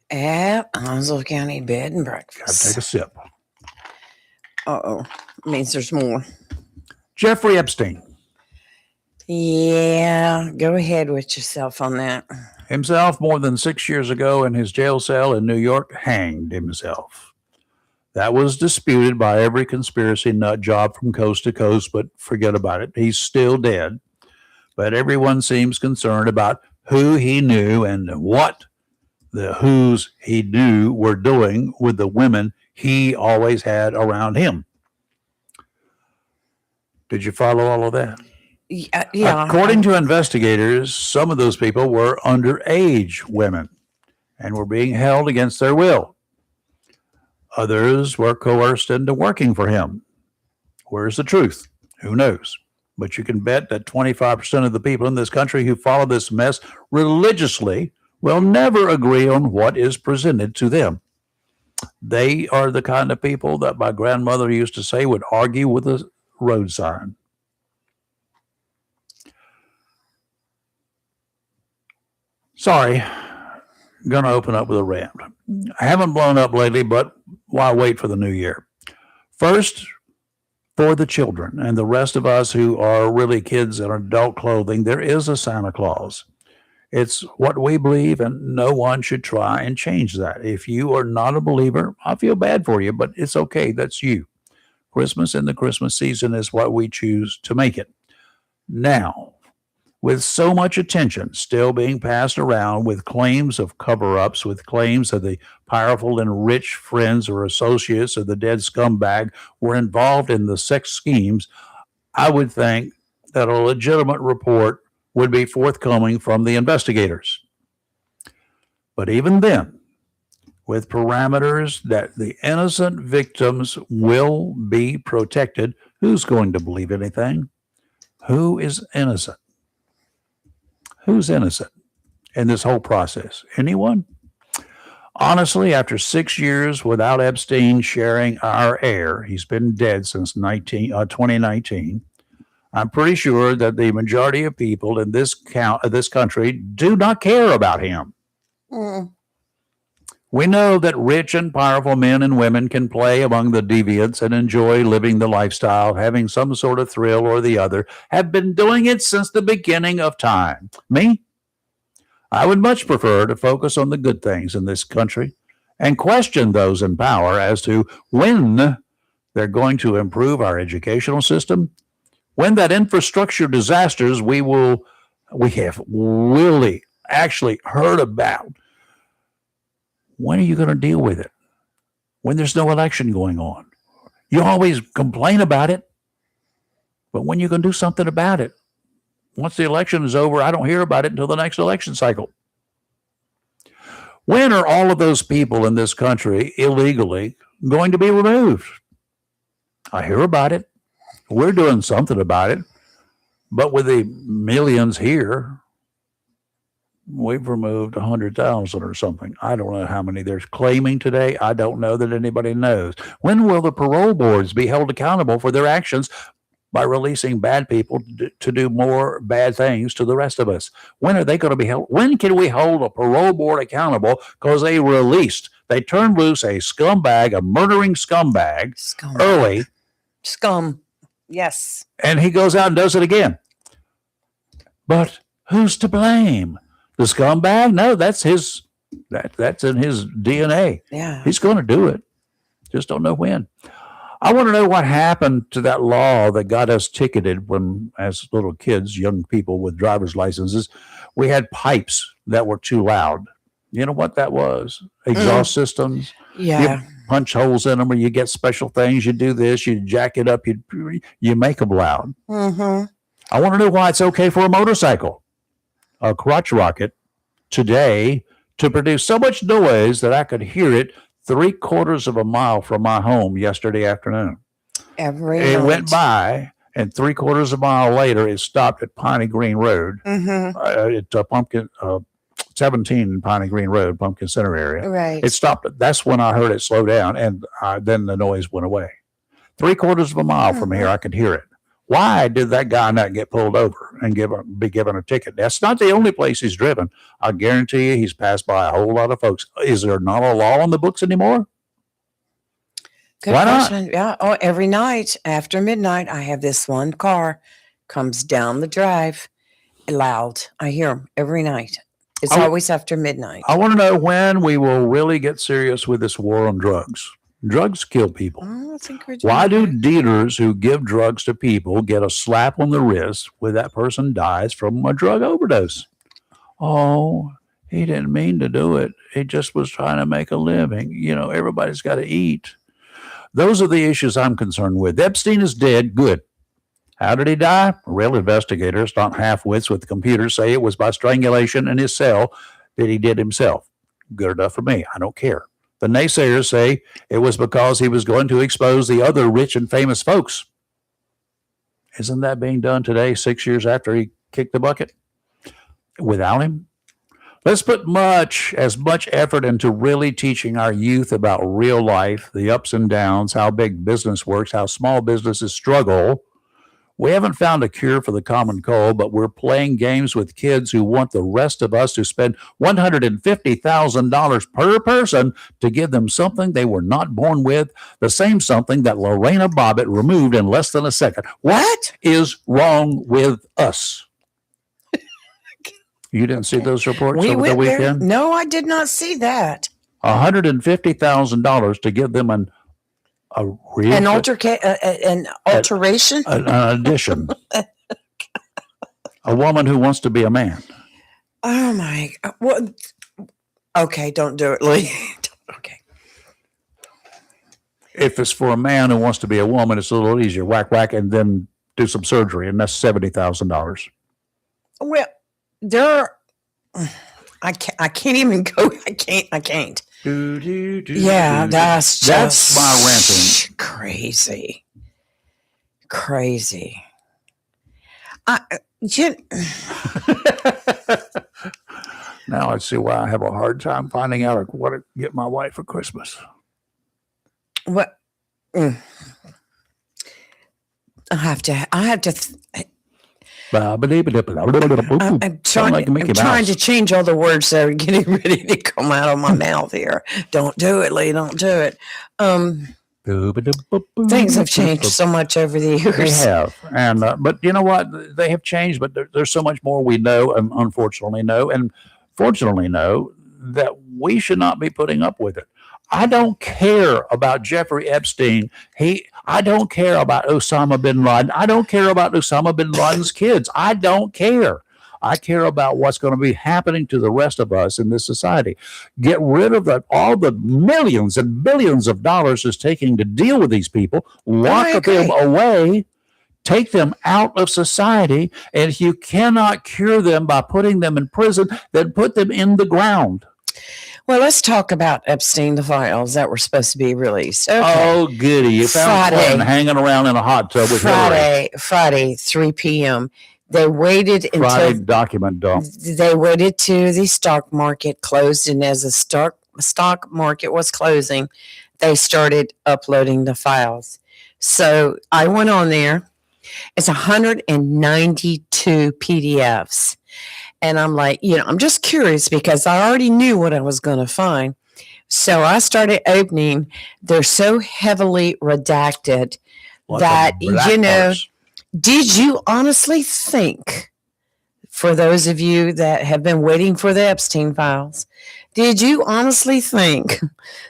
At Onslow County Bed and Breakfast. Gotta take a sip. Uh-oh. Means there's more. Jeffrey Epstein. Yeah, go ahead with yourself on that. Himself, more than 6 years ago in his jail cell in New York, hanged himself. That was disputed by every conspiracy nut job from coast to coast, but forget about it. He's still dead. But everyone seems concerned about who he knew and what the who's he knew were doing with the women he always had around him. Did you follow all of that? Yeah. According to investigators, some of those people were underage women and were being held against their will. Others were coerced into working for him. Where's the truth? Who knows? But you can bet that 25% of the people in this country who follow this mess religiously will never agree on what is presented to them. They are the kind of people that my grandmother used to say would argue with a road sign. Sorry, I'm going to open up with a rant. I haven't blown up lately, but why wait for the new year? First, for the children and the rest of us who are really kids in adult clothing, there is a Santa Claus. It's what we believe, and no one should try and change that. If you are not a believer, I feel bad for you, but it's okay. That's you. Christmas and the Christmas season is what we choose to make it. Now, with so much attention still being passed around with claims of cover-ups, with claims that the powerful and rich friends or associates of the dead scumbag were involved in the sex schemes, I would think that a legitimate report would be forthcoming from the investigators. But even then, with parameters that the innocent victims will be protected, who's going to believe anything? Who is innocent? Who's innocent in this whole process? Anyone? Honestly, after 6 years without Epstein sharing our air, he's been dead since 2019. I'm pretty sure that the majority of people in this country do not care about him. Mm. We know that rich and powerful men and women can play among the deviants and enjoy living the lifestyle, having some sort of thrill or the other, have been doing it since the beginning of time. Me? I would much prefer to focus on the good things in this country and question those in power as to when they're going to improve our educational system, when that infrastructure disasters we have really actually heard about. When are you going to deal with it? When there's no election going on? You always complain about it, but when you can do something about it? Once the election is over, I don't hear about it until the next election cycle. When are all of those people in this country illegally going to be removed? I hear about it. We're doing something about it. But with the millions here, we've removed 100,000 or something. I don't know how many they're claiming today. I don't know that anybody knows. When will the parole boards be held accountable for their actions by releasing bad people to do more bad things to the rest of us? When are they going to be held? When can we hold a parole board accountable because they turned loose a scumbag, a murdering scumbag early. Scum. Yes. And he goes out and does it again. But who's to blame? The scumbag? No, that's in his DNA. Yeah. He's going to do it. Just don't know when. I want to know what happened to that law that got us ticketed when, as little kids, young people with driver's licenses, we had pipes that were too loud. You know what that was? Exhaust systems. Yeah. You punch holes in them, or you get special things. You do this, you jack it up, you make them loud. Mm-hmm. I want to know why it's okay for a motorcycle, a crotch rocket, today to produce so much noise that I could hear it 3/4 of a mile from my home yesterday afternoon. It went by, and 3/4 of a mile later, it stopped at Piney Green Road. Mm-hmm. 17 Piney Green Road, Pumpkin Center area. Right. It stopped. That's when I heard it slow down, and then the noise went away. 3/4 of a mile from here, I could hear it. Why did that guy not get pulled over and be given a ticket? That's not the only place he's driven. I guarantee you he's passed by a whole lot of folks. Is there not a law on the books anymore? Good Why question. not? Yeah. Oh, every night after midnight, I have this one car comes down the drive loud. I hear them every night. It's always after midnight. I want to know when we will really get serious with this war on drugs. Drugs kill people. Oh, I think we're doing Why do that. dealers who give drugs to people get a slap on the wrist when that person dies from a drug overdose? Oh, he didn't mean to do it. He just was trying to make a living. You know, everybody's got to eat. Those are the issues I'm concerned with. Epstein is dead. Good. How did he die? Real investigators, not half-wits with computers, say it was by strangulation in his cell that he did himself. Good enough for me. I don't care. The naysayers say it was because he was going to expose the other rich and famous folks. Isn't that being done today, 6 years after he kicked the bucket? Without him? Let's put as much effort into really teaching our youth about real life, the ups and downs, how big business works, how small businesses struggle. We haven't found a cure for the common cold, but we're playing games with kids who want the rest of us to spend $150,000 per person to give them something they were not born with, the same something that Lorena Bobbitt removed in less than a second. What is wrong with us? You didn't see those reports over the weekend? No, I did not see that. $150,000 to give them an alteration? An addition. A woman who wants to be a man. Oh my! Well, okay, don't do it, Lee. Okay. If it's for a man who wants to be a woman, it's a little easier. Whack, whack, and then do some surgery, and that's $70,000. Well, I can't even go. I can't. Yeah, that's my ranting. Crazy. Now I see why I have a hard time finding out what to get my wife for Christmas. What? I have to. I'm trying to change all the words that are getting ready to come out of my mouth here. Don't do it, Lee. Don't do it. Things have changed so much over the years. They have, and but you know what? They have changed, but there's so much more we know, and unfortunately know, and fortunately know that we should not be putting up with it. I don't care about Jeffrey Epstein. I don't care about Osama bin Laden. I don't care about Osama bin Laden's kids. I don't care. I care about what's going to be happening to the rest of us in this society. Get rid of all the millions and billions of dollars it's taking to deal with these people. Lock them away. Take them out of society. And if you cannot cure them by putting them in prison, then put them in the ground. Well, let's talk about Epstein, the files that were supposed to be released. Okay. Oh, goody. You found Clinton hanging around in a hot tub with Friday, 3 p.m. They waited until Friday document dump. They waited till the stock market closed, and as the stock market was closing, they started uploading the files. So I went on there. It's 192 PDFs. And I'm like, I'm just curious because I already knew what I was going to find. So I started opening. They're so heavily redacted that, did you honestly think, for those of you that have been waiting for the Epstein files, did you honestly think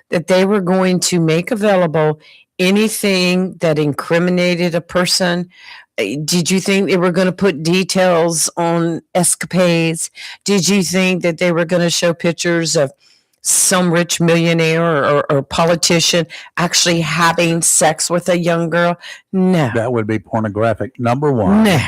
that they were going to make available anything that incriminated a person? Did you think they were going to put details on escapades? Did you think that they were going to show pictures of some rich millionaire or politician actually having sex with a young girl? No. That would be pornographic, number one. No.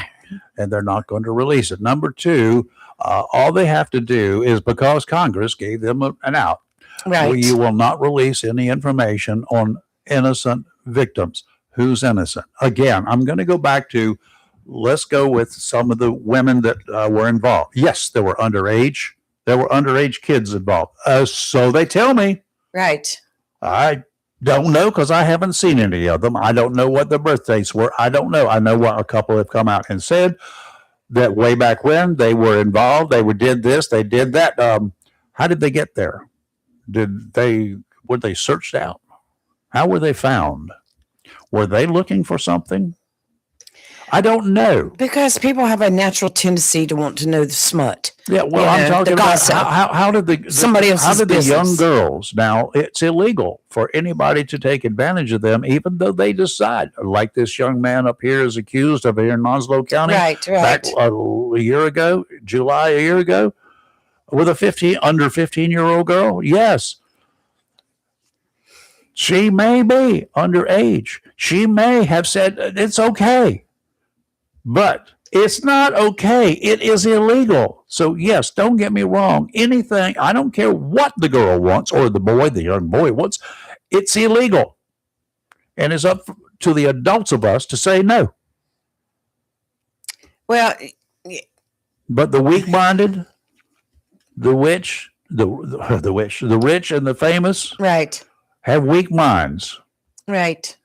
And they're not going to release it. Number two, all they have to do is, because Congress gave them an out, right? You will not release any information on innocent victims. Who's innocent? Again, I'm going to go back to, let's go with some of the women that were involved. Yes, there were underage. There were underage kids involved. So they tell me. Right. I don't know because I haven't seen any of them. I don't know what the birth dates were. I don't know. I know what a couple have come out and said that way back when they were involved. They did this. They did that. How did they get there? Were they searched out? How were they found? Were they looking for something? I don't know. Because people have a natural tendency to want to know the smut. Yeah, well, I'm talking about how did the young girls, now it's illegal for anybody to take advantage of them, even though they decide, like this young man up here is accused of here in Onslow County. Right. Back a year ago, July a year ago, with a under 15-year-old girl. Yes. She may be underage. She may have said it's okay, but it's not okay. It is illegal. So yes, don't get me wrong. Anything, I don't care what the girl wants or the young boy wants. It's illegal. And it's up to the adults of us to say no. Well, but the weak-minded, the rich and the famous, right, have weak minds. Right.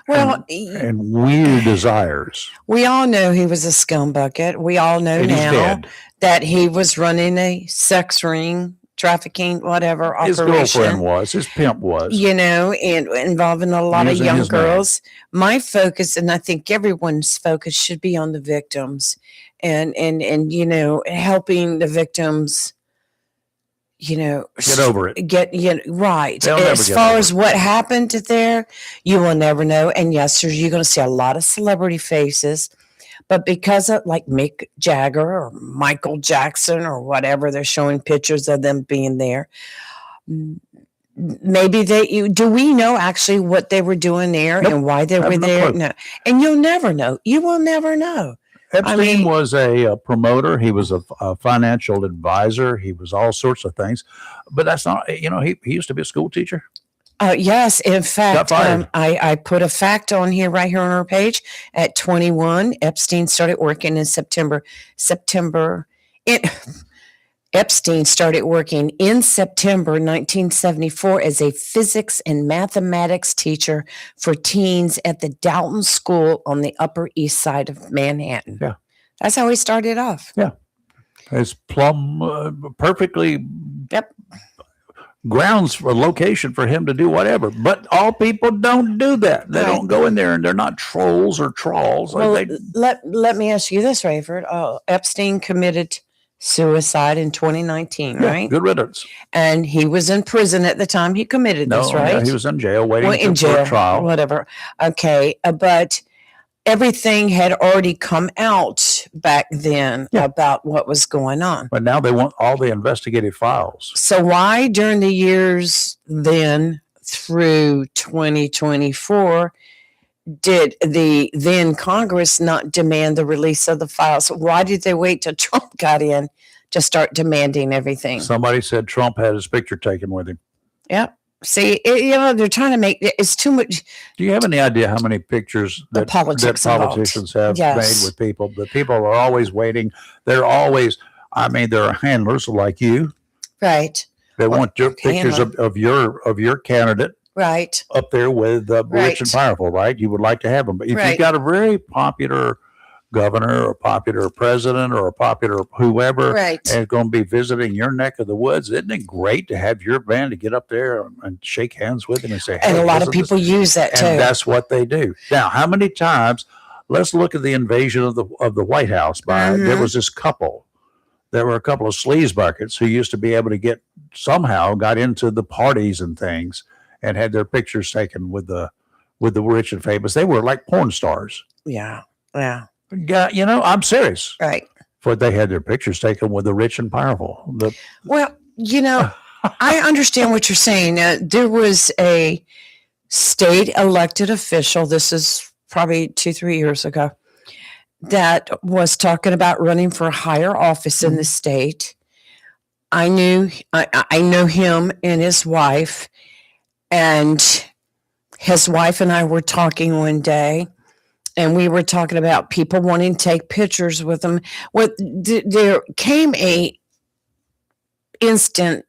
Well, and weird desires. We all know he was a scumbucket. We all know now that he was running a sex ring, trafficking, whatever his operation. His girlfriend was, his pimp was. And involving a lot of young girls. My focus, and I think everyone's focus, should be on the victims and helping the victims, get over it. Right. As far as what happened there, you will never know. And yes, you're going to see a lot of celebrity faces, but because of like Mick Jagger or Michael Jackson or whatever, they're showing pictures of them being there. Maybe do we know actually what they were doing there and why they were there? No. And you'll never know. You will never know. Epstein was a promoter. He was a financial advisor. He was all sorts of things. But that's not, he used to be a school teacher. Yes. In fact, I put a fact on here, right here on our page. At 21, Epstein started working in September. Epstein started working in September 1974 as a physics and mathematics teacher for teens at the Dalton School on the Upper East Side of Manhattan. Yeah. That's how he started off. Yeah. It's plumb perfectly Yep. grounds for location for him to do whatever. But all people don't do that. They Right. don't go in there, and they're not trolls or trolls. Well, Like let me ask you this, Rayford. Epstein committed suicide in 2019, yeah, right? good riddance. And he was in prison at the time he committed this, right? Yeah, he was in jail waiting in for jail, a trial. whatever. Okay, but everything had already come out back then about what was going on. But now they want all the investigative files. So why during the years then through 2024 did the then Congress not demand the release of the files? Why did they wait till Trump got in to start demanding everything? Somebody said Trump had his picture taken with him. Yep. See, they're trying to make it's too much. Do you have any idea how many pictures that politicians have made with people? The people are always waiting. They're always, there are handlers like you. Right. They want your pictures of your candidate. Right. Up there with the rich and powerful, right? You would like to have them. But if you've got a very popular governor or popular president or a popular whoever and going to be visiting your neck of the woods, isn't it great to have your band to get up there and shake hands with him and say, hey, and a lot of people use that too. And that's what they do. Now, how many times, let's look at the invasion of the White House there was this couple. There were a couple of sleaze buckets who used to be able to got into the parties and things and had their pictures taken with the rich and famous. They were like porn stars. Yeah. Yeah. I'm serious. Right. But they had their pictures taken with the rich and powerful. I understand what you're saying. There was a state elected official, this is probably 2-3 years ago, that was talking about running for a higher office in the state. I know him and his wife, and his wife and I were talking one day, and we were talking about people wanting to take pictures with them. There came an incident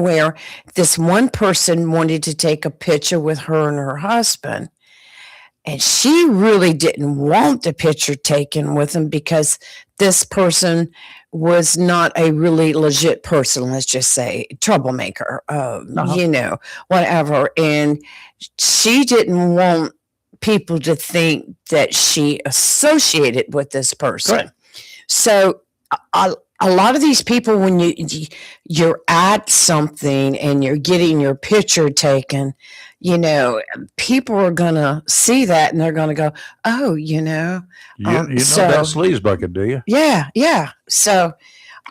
where this one person wanted to take a picture with her and her husband, and she really didn't want the picture taken with him because this person was not a really legit person, let's just say, troublemaker, whatever. And she didn't want people to think that she associated with this person. Right. So a lot of these people, when you're at something and you're getting your picture taken, people are going to see that and they're going to go, oh, you know that sleaze bucket, do you? Yeah. Yeah. So,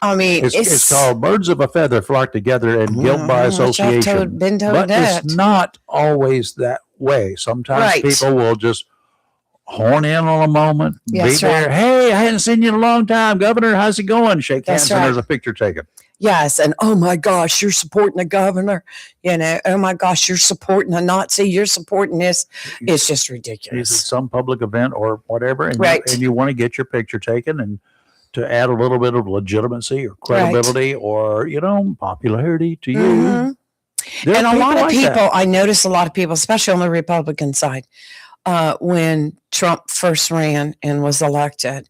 it's called birds of a feather flock together and guilt by association. But it's not always that way. Sometimes people will just horn in on a moment, be there. Hey, I hadn't seen you in a long time, Governor. How's it going? Shake hands, and there's a picture taken. Yes, and oh my gosh, you're supporting the governor. Oh my gosh, you're supporting a Nazi. You're supporting this. It's just ridiculous. It's some public event or whatever, and you want to get your picture taken and to add a little bit of legitimacy or credibility or popularity to you. Mm-hmm. And a lot of people, I notice a lot of people, especially on the Republican side, when Trump first ran and was elected,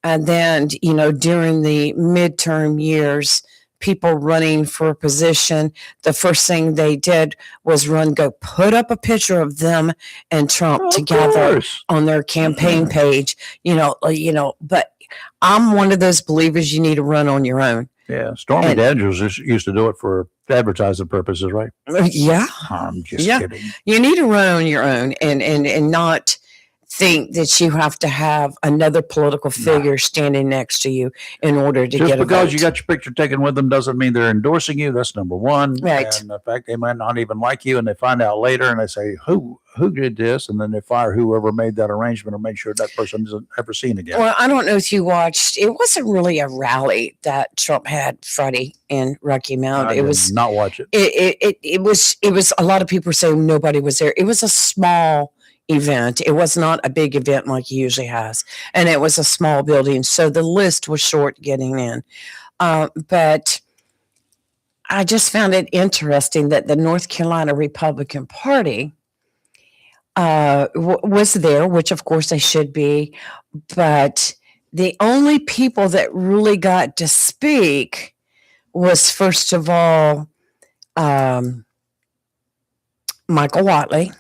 and then during the midterm years, people running for a position, the first thing they did was go put up a picture of them and Trump together on their campaign page, but I'm one of those believers you need to run on your own. Yeah. Stormy Daniels used to do it for advertising purposes, right? Yeah. I'm just kidding. You need to run on your own and not think that you have to have another political figure standing next to you in order to get a vote. Just because you got your picture taken with them doesn't mean they're endorsing you. That's number one. Right. And the fact they might not even like you, and they find out later and they say, who did this? And then they fire whoever made that arrangement or make sure that person isn't ever seen again. Well, I don't know if you watched, it wasn't really a rally that Trump had Friday in Rocky Mount. I did not watch it. It was a lot of people were saying nobody was there. It was a small event. It was not a big event like he usually has. And it was a small building. So the list was short getting in. But I just found it interesting that the North Carolina Republican Party was there, which of course they should be, but the only people that really got to speak was, first of all, Michael Watley.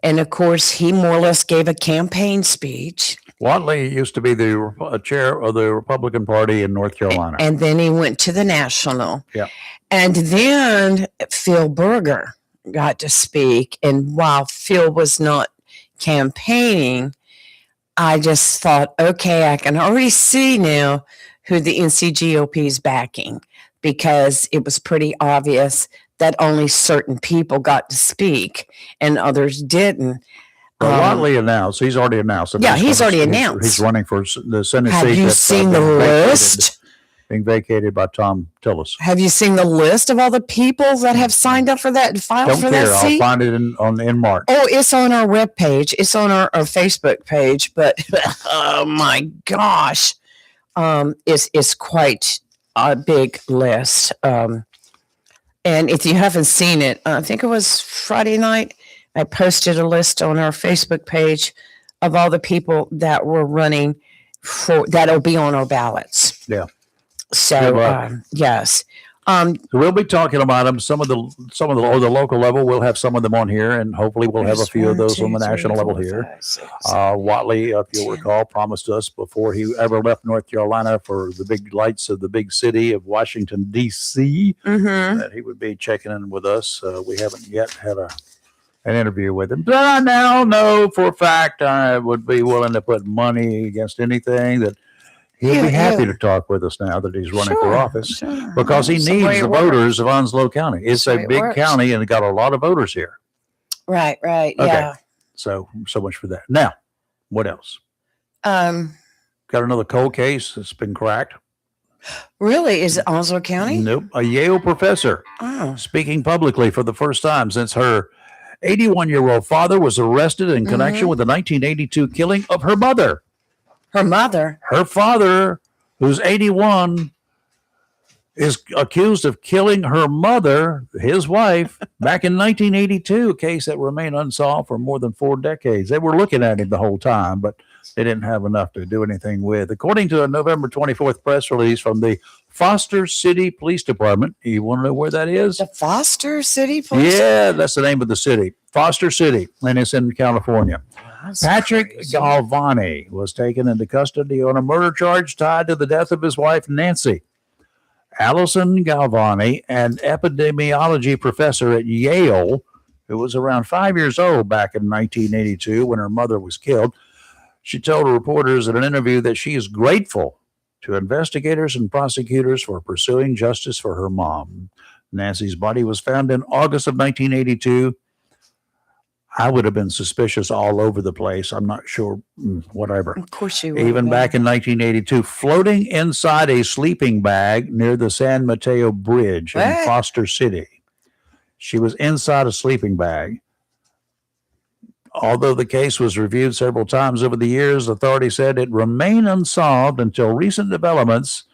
And of course, he more or less gave a campaign speech. Watley used to be the chair of the Republican Party in North Carolina. And then he went to the national. Yeah. And then Phil Berger got to speak. And while Phil was not campaigning, I just thought, okay, I can already see now who the NCGOP is backing, because it was pretty obvious that only certain people got to speak and others didn't. Well, Watley announced. He's already announced. Yeah, he's already announced. He's running for the Senate seat. Have you seen the list? Being vacated by Tom Tillis. Have you seen the list of all the people that have signed up for that and filed Don't for care. that seat? I'll find it in March. Oh, it's on our webpage. It's on our Facebook page. But oh my gosh, it's quite a big list. And if you haven't seen it, I think it was Friday night, I posted a list on our Facebook page of all the people that were running for, that'll be on our ballots. Yeah. So, yes. So we'll be talking about them. Some of the or the local level. We'll have some of them on here, and hopefully we'll have a few of those on the national level here. Watley, if you'll recall, promised us before he ever left North Carolina for the big lights of the big city of Washington, D.C., that he would be checking in with us. We haven't yet had an interview with him. But I now know for a fact I would be willing to put money against anything that he'll be happy to talk with us now that he's running for office, because he needs the voters of Onslow County. It's a big county and got a lot of voters here. Right. Okay. Yeah. So much for that. Now, what else? Got another cold case that's been cracked. Really? Is it Onslow County? Nope. A Yale professor speaking publicly for the first time since her 81-year-old father was arrested in connection with the 1982 killing of her mother. Her mother? Her father, who's 81, is accused of killing her mother, his wife, back in 1982, a case that remained unsolved for more than 4 decades. They were looking at him the whole time, but they didn't have enough to do anything with. According to a November 24th press release from the Foster City Police Department, you want to know where that is? The Foster City Police? Yeah, that's the name of the city. Foster City, and it's in California. Patrick Galvani was taken into custody on a murder charge tied to the death of his wife, Nancy. Allison Galvani, an epidemiology professor at Yale, who was around 5 years old back in 1982 when her mother was killed, she told reporters in an interview that she is grateful to investigators and prosecutors for pursuing justice for her mom. Nancy's body was found in August of 1982. I would have been suspicious all over the place. I'm not sure, whatever. Of course you would. Even back in 1982, floating inside a sleeping bag near the San Mateo Bridge in Foster City. She was inside a sleeping bag. Although the case was reviewed several times over the years, authorities said it remained unsolved until recent developments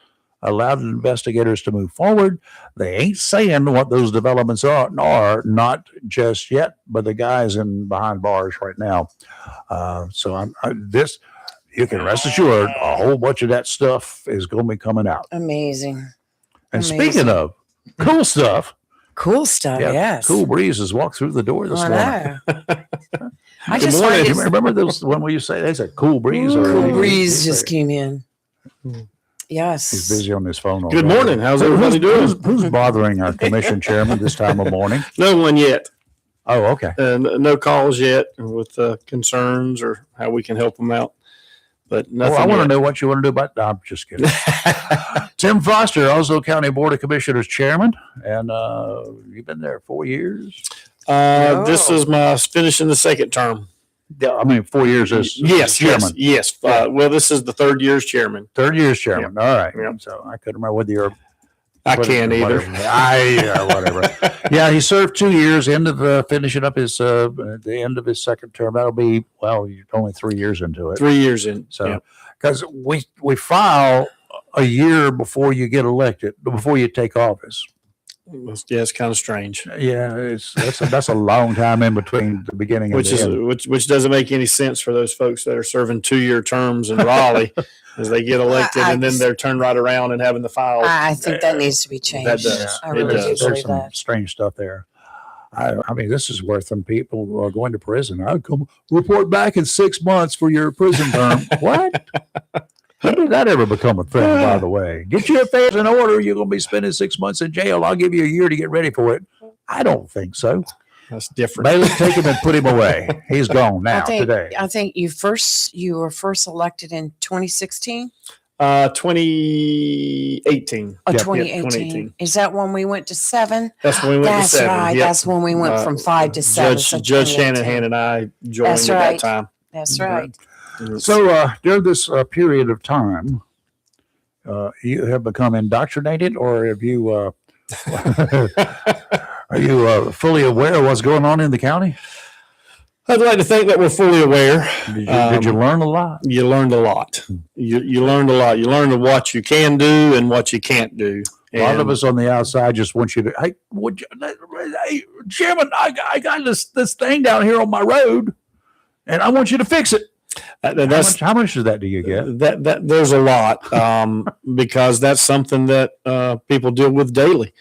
allowed investigators to move forward. They ain't saying what those developments are not just yet, but the guy's behind bars right now. You can rest assured, a whole bunch of that stuff is going to be coming out. Amazing. And speaking of cool stuff. Cool stuff, yes. Cool breeze has walked through the door this morning. I just find you remember those when we say they said cool breeze? Cool breeze just came in. Yes. He's busy on his phone. Good morning. How's everybody doing? Who's bothering our commission chairman this time of morning? No one yet. Oh, okay. No calls yet with concerns or how we can help them out. But nothing. I want to know what you want to do about. No, I'm just kidding. Tim Foster, Onslow County Board of Commissioners chairman, and you've been there 4 years. This is my finishing the second term. Yeah, I mean 4 years as chairman. Yes. Well, this is the 3rd year as chairman. 3rd year as chairman. Yep. All right. Yep. So I couldn't remember whether you're. I can't either. Whatever. Yeah, he served 2 years. Finishing up his the end of his second term. That'll be you're only 3 years into it. 3 years in. So because we file a year before you get elected, before you take office. Yeah, it's kind of strange. Yeah, that's a long time in between the beginning and the end. Which doesn't make any sense for those folks that are serving 2-year terms in Raleigh as they get elected and then they're turned right around and having the file. I think that needs to be changed. That does. I really do There's believe some that. strange stuff there. I mean, this is where some people are going to prison. I'll come report back in 6 months for your prison term. What? When did that ever become a thing, by the way? Get your affairs in order. You're going to be spending 6 months in jail. I'll give you a year to get ready for it. I don't think so. That's different. Bailey, take him and put him away. He's gone now today. I think you were first elected in 2016. 2018. Oh, Yep, 2018. Is that when we went to 7? That's when we went That's to 7. right. Yep. That's when we went from 5 to 7. Judge Shanahan and I joined That's at right. that time. That's right. So during this period of time, you have become indoctrinated, or have you are you fully aware of what's going on in the county? I'd like to think that we're fully aware. Did you learn a lot? You learned a lot. You learned a lot. You learned what you can do and what you can't do. A lot of us on the outside just want you to, hey, Chairman, I got this thing down here on my road, and I want you to fix it. How much of that do you get? That there's a lot because that's something that people deal with daily.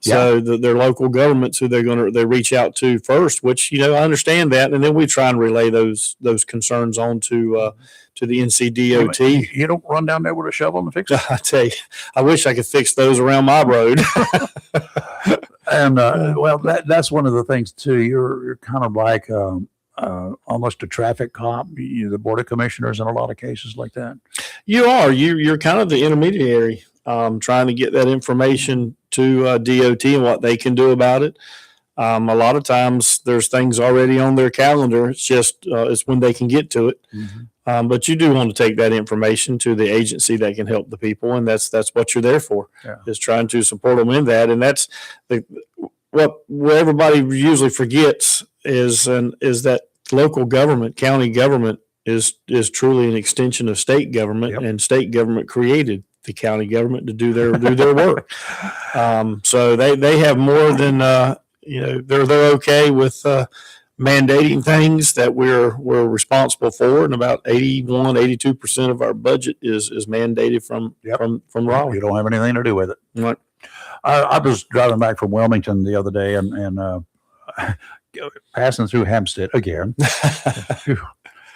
So their local governments who they reach out to first, which I understand that, and then we try and relay those concerns on to the NCDOT. You don't run down there with a shovel and fix it. I tell you, I wish I could fix those around my road. And well, that's one of the things too. You're kind of like almost a traffic cop, the board of commissioners in a lot of cases like that. You're kind of the intermediary, trying to get that information to DOT and what they can do about it. A lot of times there's things already on their calendar. It's just it's when they can get to it. Mm-hmm. But you do want to take that information to the agency that can help the people, and that's what you're there for. Is trying to support them in that, and that's what everybody usually forgets is that local government, county government is truly an extension of state government, and state government created the county government to do their work. So they have more than they're okay with mandating things that we're responsible for, and about 82% of our budget is mandated from Raleigh. You don't have anything to do with it. Right. I was driving back from Wilmington the other day and passing through Hempstead again.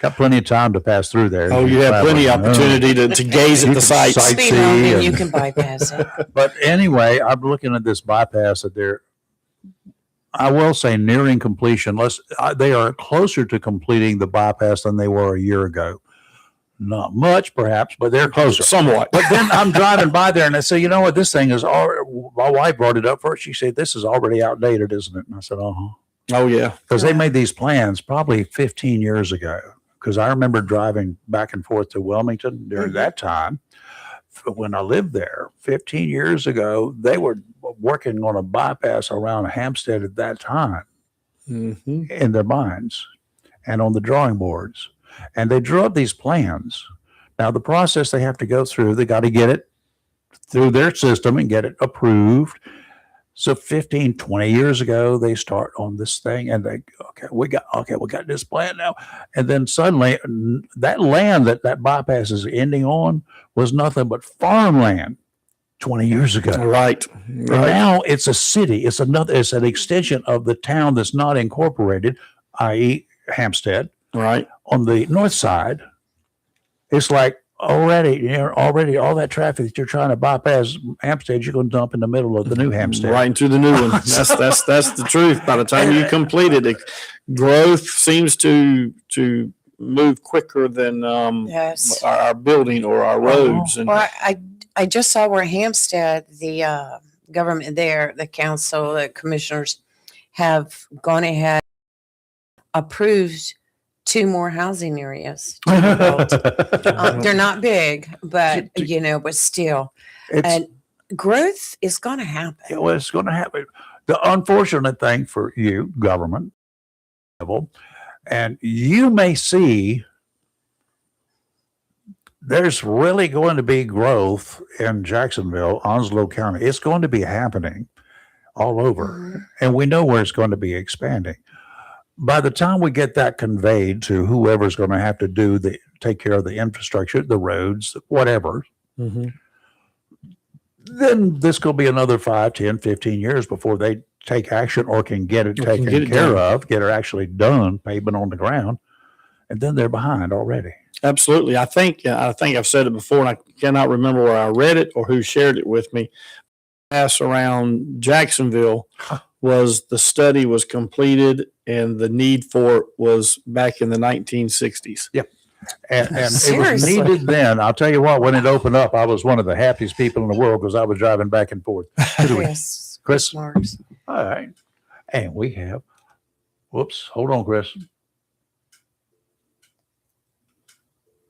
Got plenty of time to pass through there. Oh, you have plenty of opportunity to gaze at the sights. Speed hump, you can bypass it. But anyway, I'm looking at this bypass that they're, I will say, nearing completion. They are closer to completing the bypass than they were a year ago. Not much, perhaps, but they're closer. Somewhat. But then I'm driving by there and I say, you know what, this thing is already, my wife brought it up first. She said, this is already outdated, isn't it? And I said, uh-huh. Oh, yeah. Because they made these plans probably 15 years ago. Because I remember driving back and forth to Wilmington during that time. When I lived there 15 years ago, they were working on a bypass around Hampstead at that time in their minds and on the drawing boards. And they drew up these plans. Now, the process they have to go through, they got to get it through their system and get it approved. So 15, 20 years ago, they start on this thing and we got this plan now. And then suddenly that land that bypass is ending on was nothing but farmland 20 years ago. Right. Now it's a city. It's an extension of the town that's not incorporated, i.e. Hampstead. Right. On the north side, it's like already all that traffic that you're trying to bypass Hampstead, you're going to dump in the middle of the new Hampstead. Right into the new one. That's the truth. By the time you complete it, growth seems to move quicker than our building or our roads. And well, I just saw where Hampstead, the government there, the council, the commissioners have gone ahead, approved 2 more housing areas to be built. They're not big, but but still, and growth is going to happen. Well, it's going to happen. The unfortunate thing for you, government level, and you may see there's really going to be growth in Jacksonville, Onslow County. It's going to be happening all over, and we know where it's going to be expanding. By the time we get that conveyed to whoever's going to have to take care of the infrastructure, the roads, whatever, then this could be another 5, 10, 15 years before they take action or can get it taken care of, get it actually done, pavement on the ground, and then they're behind already. Absolutely. I think I've said it before, and I cannot remember where I read it or who shared it with me. Pass around Jacksonville was the study was completed and the need for it was back in the 1960s. Yep. And it was needed then. I'll tell you what, when it opened up, I was one of the happiest people in the world because I was driving back and forth. Chris? Marks. All right. And we have, whoops, hold on, Chris.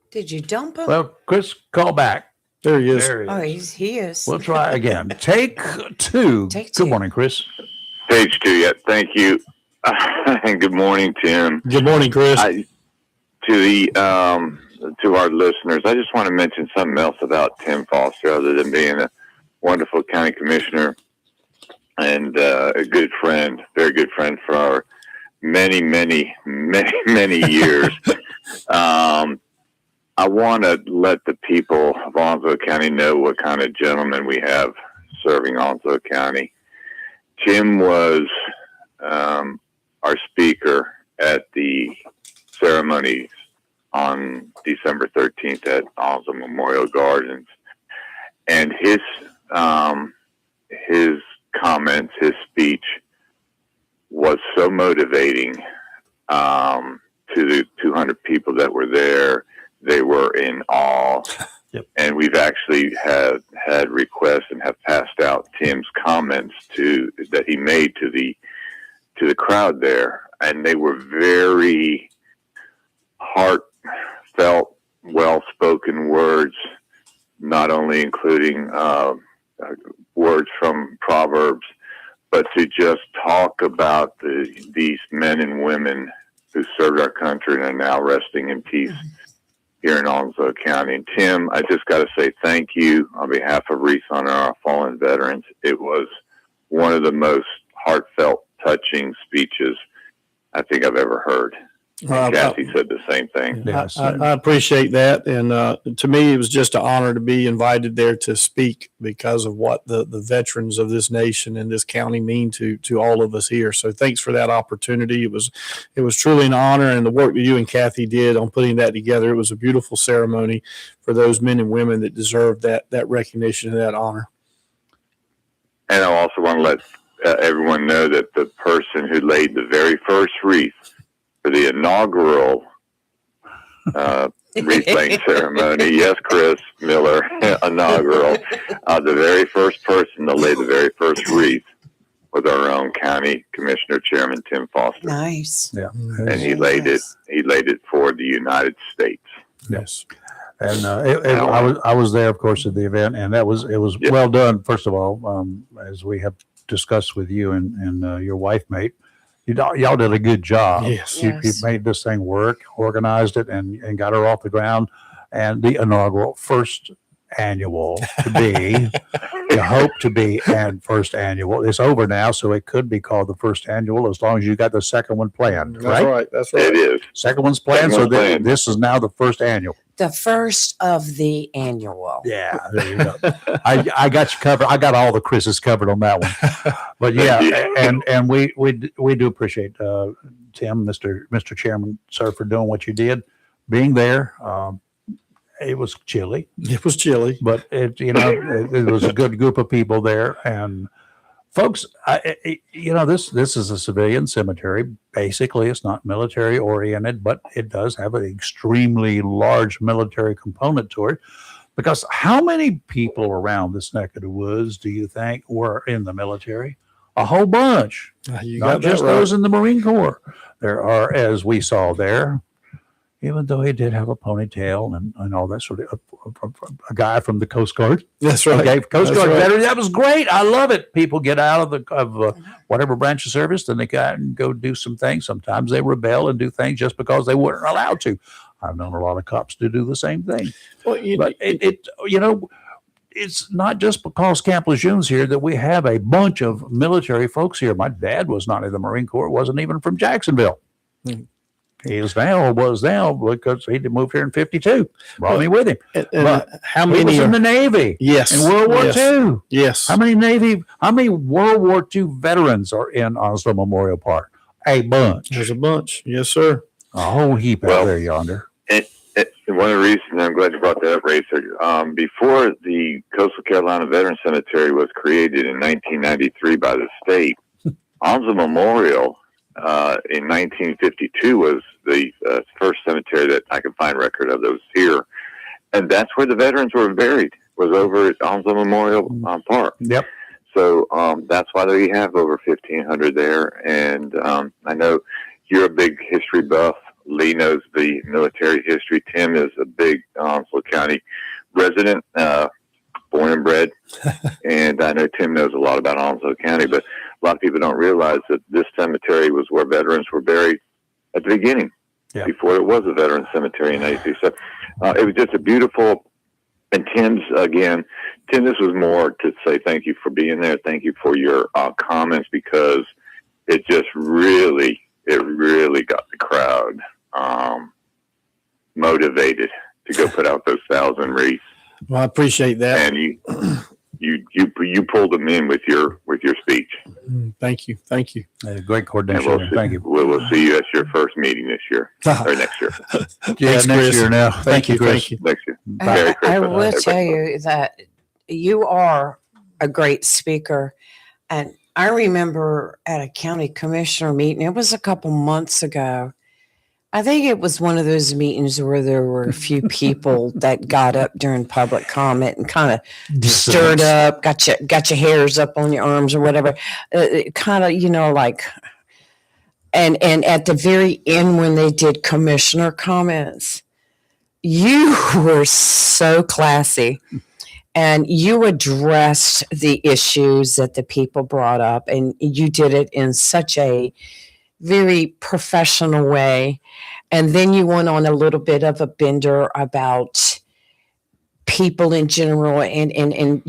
Did you dump him? Well, Chris, call back. There he is. Oh, he is. We'll try again. Take two. Take two. Good morning, Chris. Page 2, yeah. Thank you. And good morning, Tim. Good morning, Chris. To our listeners, I just want to mention something else about Tim Foster, other than being a wonderful county commissioner and a good friend, very good friend for our many years. I want to let the people of Onslow County know what kind of gentleman we have serving Onslow County. Tim was our speaker at the ceremonies on December 13th at Onslow Memorial Gardens, and his comments, his speech was so motivating to the 200 people that were there. They were in awe. Yep. And we've actually had requests and have passed out Tim's comments that he made to the crowd there, and they were very heartfelt, well-spoken words, not only including words from Proverbs, but to just talk about these men and women who served our country and are now resting in peace here in Onslow County. And Tim, I just got to say thank you on behalf of Reese Honor our fallen veterans. It was one of the most heartfelt, touching speeches I think I've ever heard. Kathy said the same thing. Yes. I appreciate that. And to me, it was just an honor to be invited there to speak because of what the veterans of this nation and this county mean to all of us here. So thanks for that opportunity. It was truly an honor, and the work that you and Kathy did on putting that together, it was a beautiful ceremony for those men and women that deserve that recognition and that honor. And I also want to let everyone know that the person who laid the very first wreath for the inaugural wreath laying ceremony, yes, Chris Miller, inaugural, the very first person to lay the very first wreath was our own county commissioner, Chairman Tim Foster. Nice. Yeah. And he laid it for the United States. Yes. And I was there, of course, at the event, and it was Yep. well done. First of all, as we have discussed with you and your wife mate, y'all did a good job. Yes. You made this thing work, organized it, and got her off the ground. And the inaugural first annual to be, you hope to be, and first annual. It's over now, so it could be called the first annual as long as you got the second one planned, right? That's right. It is. Second one's planned, Second so one's planned. this is now the first annual. The first of the annual. Yeah, there you go. I got you covered. I got all the Chris's covered on that one. But yeah, and we do appreciate Tim, Mr. Chairman, sir, for doing what you did, being there. It was chilly. It was chilly, but it was a good group of people there. And folks, this is a civilian cemetery. Basically, it's not military oriented, but it does have an extremely large military component to it. Because how many people around this neck of the woods do you think were in the military? A whole bunch. Not just those in the Marine Corps. There are, as we saw there, even though he did have a ponytail and all that sort of, a guy from the Coast Guard. That's right. Okay, Coast Guard veteran. That was great. I love it. People get out of whatever branch of service, then they go do some things. Sometimes they rebel and do things just because they weren't allowed to. I've known a lot of cops to do the same thing. Well, But it's not just because Camp Lejeune's here that we have a bunch of military folks here. My dad was not in the Marine Corps, wasn't even from Jacksonville. Hmm. He was now because he moved here in 52. Brought me with him. and But how he many was are, in the Navy yes, in World War yes, II. Yes. How many World War II veterans are in Onslow Memorial Park? A bunch. There's a bunch. Yes, sir. A whole heap out there yonder. One of the reasons I'm glad you brought that up, Racer. Before the Coastal Carolina Veteran Cemetery was created in 1993 by the state, Onslow Memorial in 1952 was the first cemetery that I could find record of that was here, and that's where the veterans were buried. Was over at Onslow Memorial Park. Yep. So that's why they have over 1,500 there. And I know you're a big history buff. Lee knows the military history. Tim is a big Onslow County resident, born and bred. And I know Tim knows a lot about Onslow County, but a lot of people don't realize that this cemetery was where veterans were buried at the beginning, before it was a veteran cemetery in 83. So it was just a beautiful, and Tim, this was more to say thank you for being there. Thank you for your comments, because it just really got the crowd motivated to go put out those 1,000 wreaths. Well, I appreciate that. And you pulled them in with your speech. Thank you. Great coordination. Thank you. We'll see you at your first meeting this year or next year. Thanks, next year now. Thank you, Chris. Next year. I will tell you that you are a great speaker. And I remember at a county commissioner meeting, it was a couple months ago. I think it was one of those meetings where there were a few people that got up during public comment and kind of stirred up, got your hairs up on your arms or whatever. Kind of, like, and at the very end when they did commissioner comments, you were so classy. And you addressed the issues that the people brought up, and you did it in such a very professional way. And then you went on a little bit of a bender about people in general and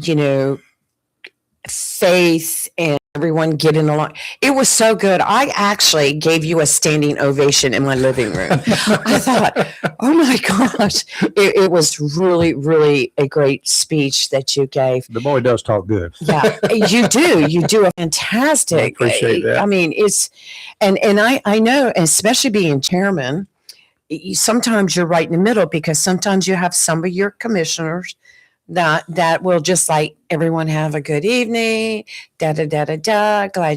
faith and everyone getting along. It was so good. I actually gave you a standing ovation in my living room. I thought, oh my gosh, it was really, really a great speech that you gave. The boy does talk good. Yeah, you do. You do a fantastic. I appreciate that. I mean, it's, and I know, especially being chairman, sometimes you're right in the middle, because sometimes you have some of your commissioners that will just like, everyone have a good evening, glad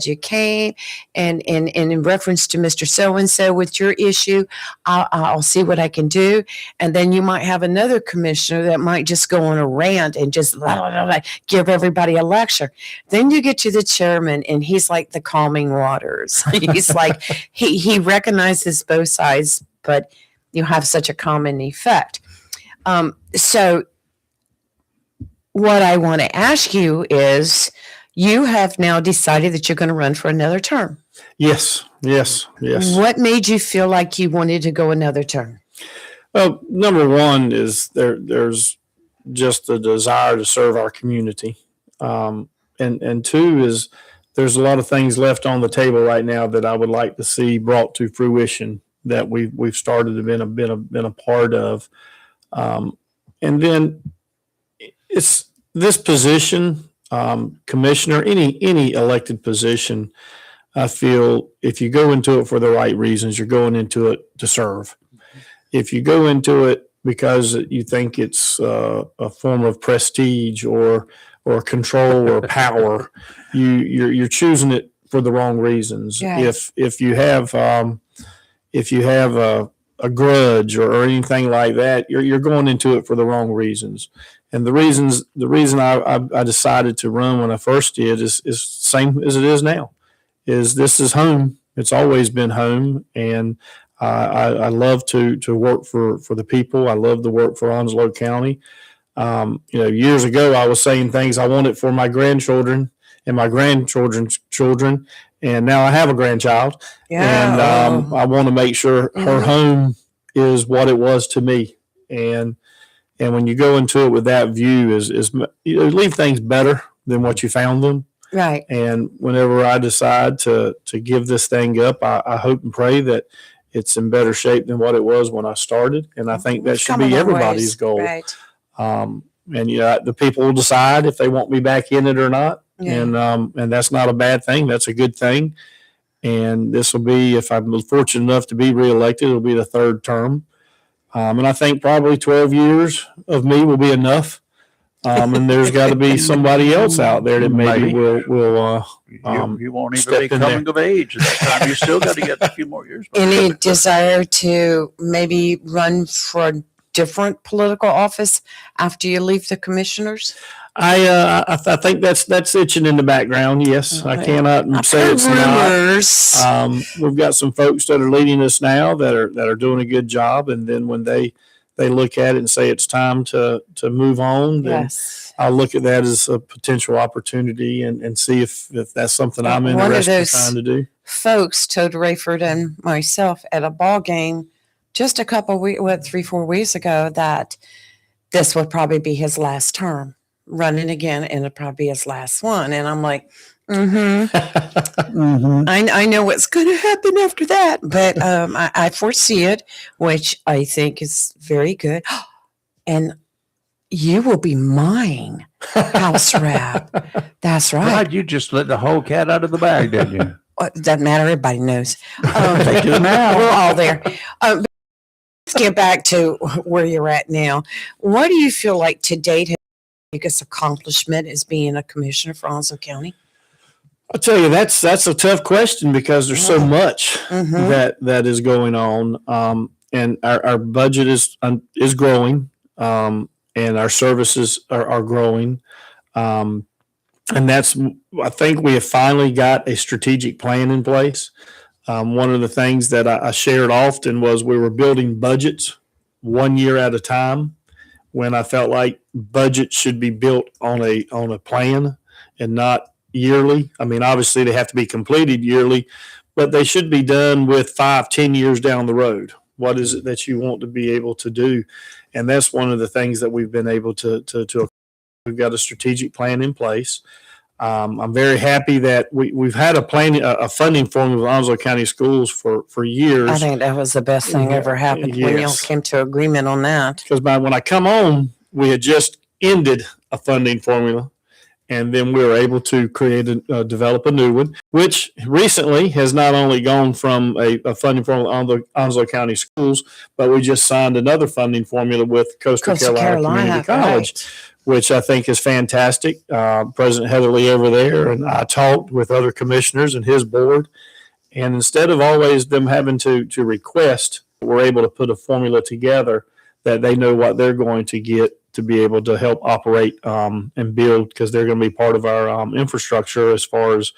you came. And in reference to Mr. So-and-so with your issue, I'll see what I can do. And then you might have another commissioner that might just go on a rant and just give everybody a lecture. Then you get to the chairman, and he's like the calming waters. He's like, he recognizes both sides, but you have such a calming effect. So what I want to ask you is, you have now decided that you're going to run for another term. Yes. What made you feel like you wanted to go another term? Well, number one is there's just the desire to serve our community. And two is, there's a lot of things left on the table right now that I would like to see brought to fruition that we've started and been a part of. And then it's this position, commissioner, any elected position. I feel if you go into it for the right reasons, you're going into it to serve. If you go into it because you think it's a form of prestige or control or power, you're choosing it for the wrong reasons. Yeah. If you have a grudge or anything like that, you're going into it for the wrong reasons. And the reason I decided to run when I first did is same as it is now. Is this is home. It's always been home, and I love to work for the people. I love to work for Onslow County. Years ago I was saying things I wanted for my grandchildren and my grandchildren's children, and now I have a grandchild, and I want to make sure her home is what it was to me. And when you go into it with that view, is you know, leave things better than what you found them. Right. And whenever I decide to give this thing up, I hope and pray that it's in better shape than what it was when I started. And I think that We've should come a be long everybody's ways. goal. Right. And you know, the people will decide if they want me back in it or not. Yeah. And that's not a bad thing. That's a good thing. And this will be, if I'm fortunate enough to be reelected, it'll be the third term. And I think probably 12 years of me will be enough. And there's got to be somebody else out there that maybe will you won't even step be in coming there. of age at that time. You still got to get a few more years. Any desire to maybe run for a different political office after you leave the commissioners? I think that's itching in the background. Yes, I cannot I've say heard it's rumors. not. We've got some folks that are leading us now that are doing a good job, and then when they look at it and say it's time to move on, then Yes. I'll look at that as a potential opportunity and see if that's something I'm One of interested in those trying to do. Folks told Rayford and myself at a ball game just a couple weeks, 3-4 weeks ago, that this would probably be his last term running again, and it'd probably be his last one. And I'm like, I know what's going to happen after that, but I foresee it, which I think is very good. And you will be mine, house rep. That's right. God, you just let the whole cat out of the bag, didn't you? Doesn't matter. Everybody knows. Take it now. We're all there. But let's get back to where you're at now. What do you feel like to date has been your biggest accomplishment as being a commissioner for Onslow County? I'll tell you, that's a tough question because there's so much Mhm. that is going on. And our budget is growing, and our services are growing. And I think we have finally got a strategic plan in place. One of the things that I shared often was we were building budgets 1 year at a time, when I felt like budgets should be built on a plan and not yearly. I mean, obviously they have to be completed yearly, but they should be done with 5-10 years down the road. What is it that you want to be able to do? And that's one of the things that we've been able to we've got a strategic plan in place. I'm very happy that we've had a funding formula with Onslow County Schools for years. I think that was the best thing ever happened when y'all Yes. came to agreement on that. Because when I come on, we had just ended a funding formula, and then we were able to develop a new one, which recently has not only gone from a funding formula on the Onslow County Schools, but we just signed another funding formula with Coastal Carolina Community College, which I think is fantastic. President Heatherly over there and I talked with other commissioners and his board, and instead of always them having to request, we're able to put a formula together that they know what they're going to get to be able to help operate and build, because they're going to be part of our infrastructure as far as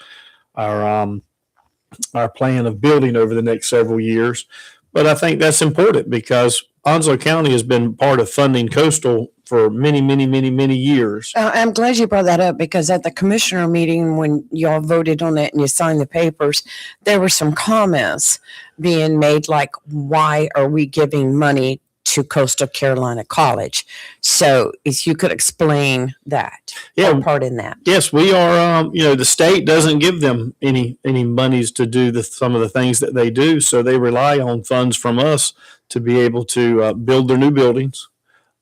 our plan of building over the next several years. But I think that's important because Onslow County has been part of funding Coastal for many, many, many, many years. I'm glad you brought that up, because at the commissioner meeting, when y'all voted on it and you signed the papers, there were some comments being made like, why are we giving money to Coastal Carolina College? So if you could explain that, or part in that. Yes, we are. The state doesn't give them any monies to do some of the things that they do, so they rely on funds from us to be able to build their new buildings,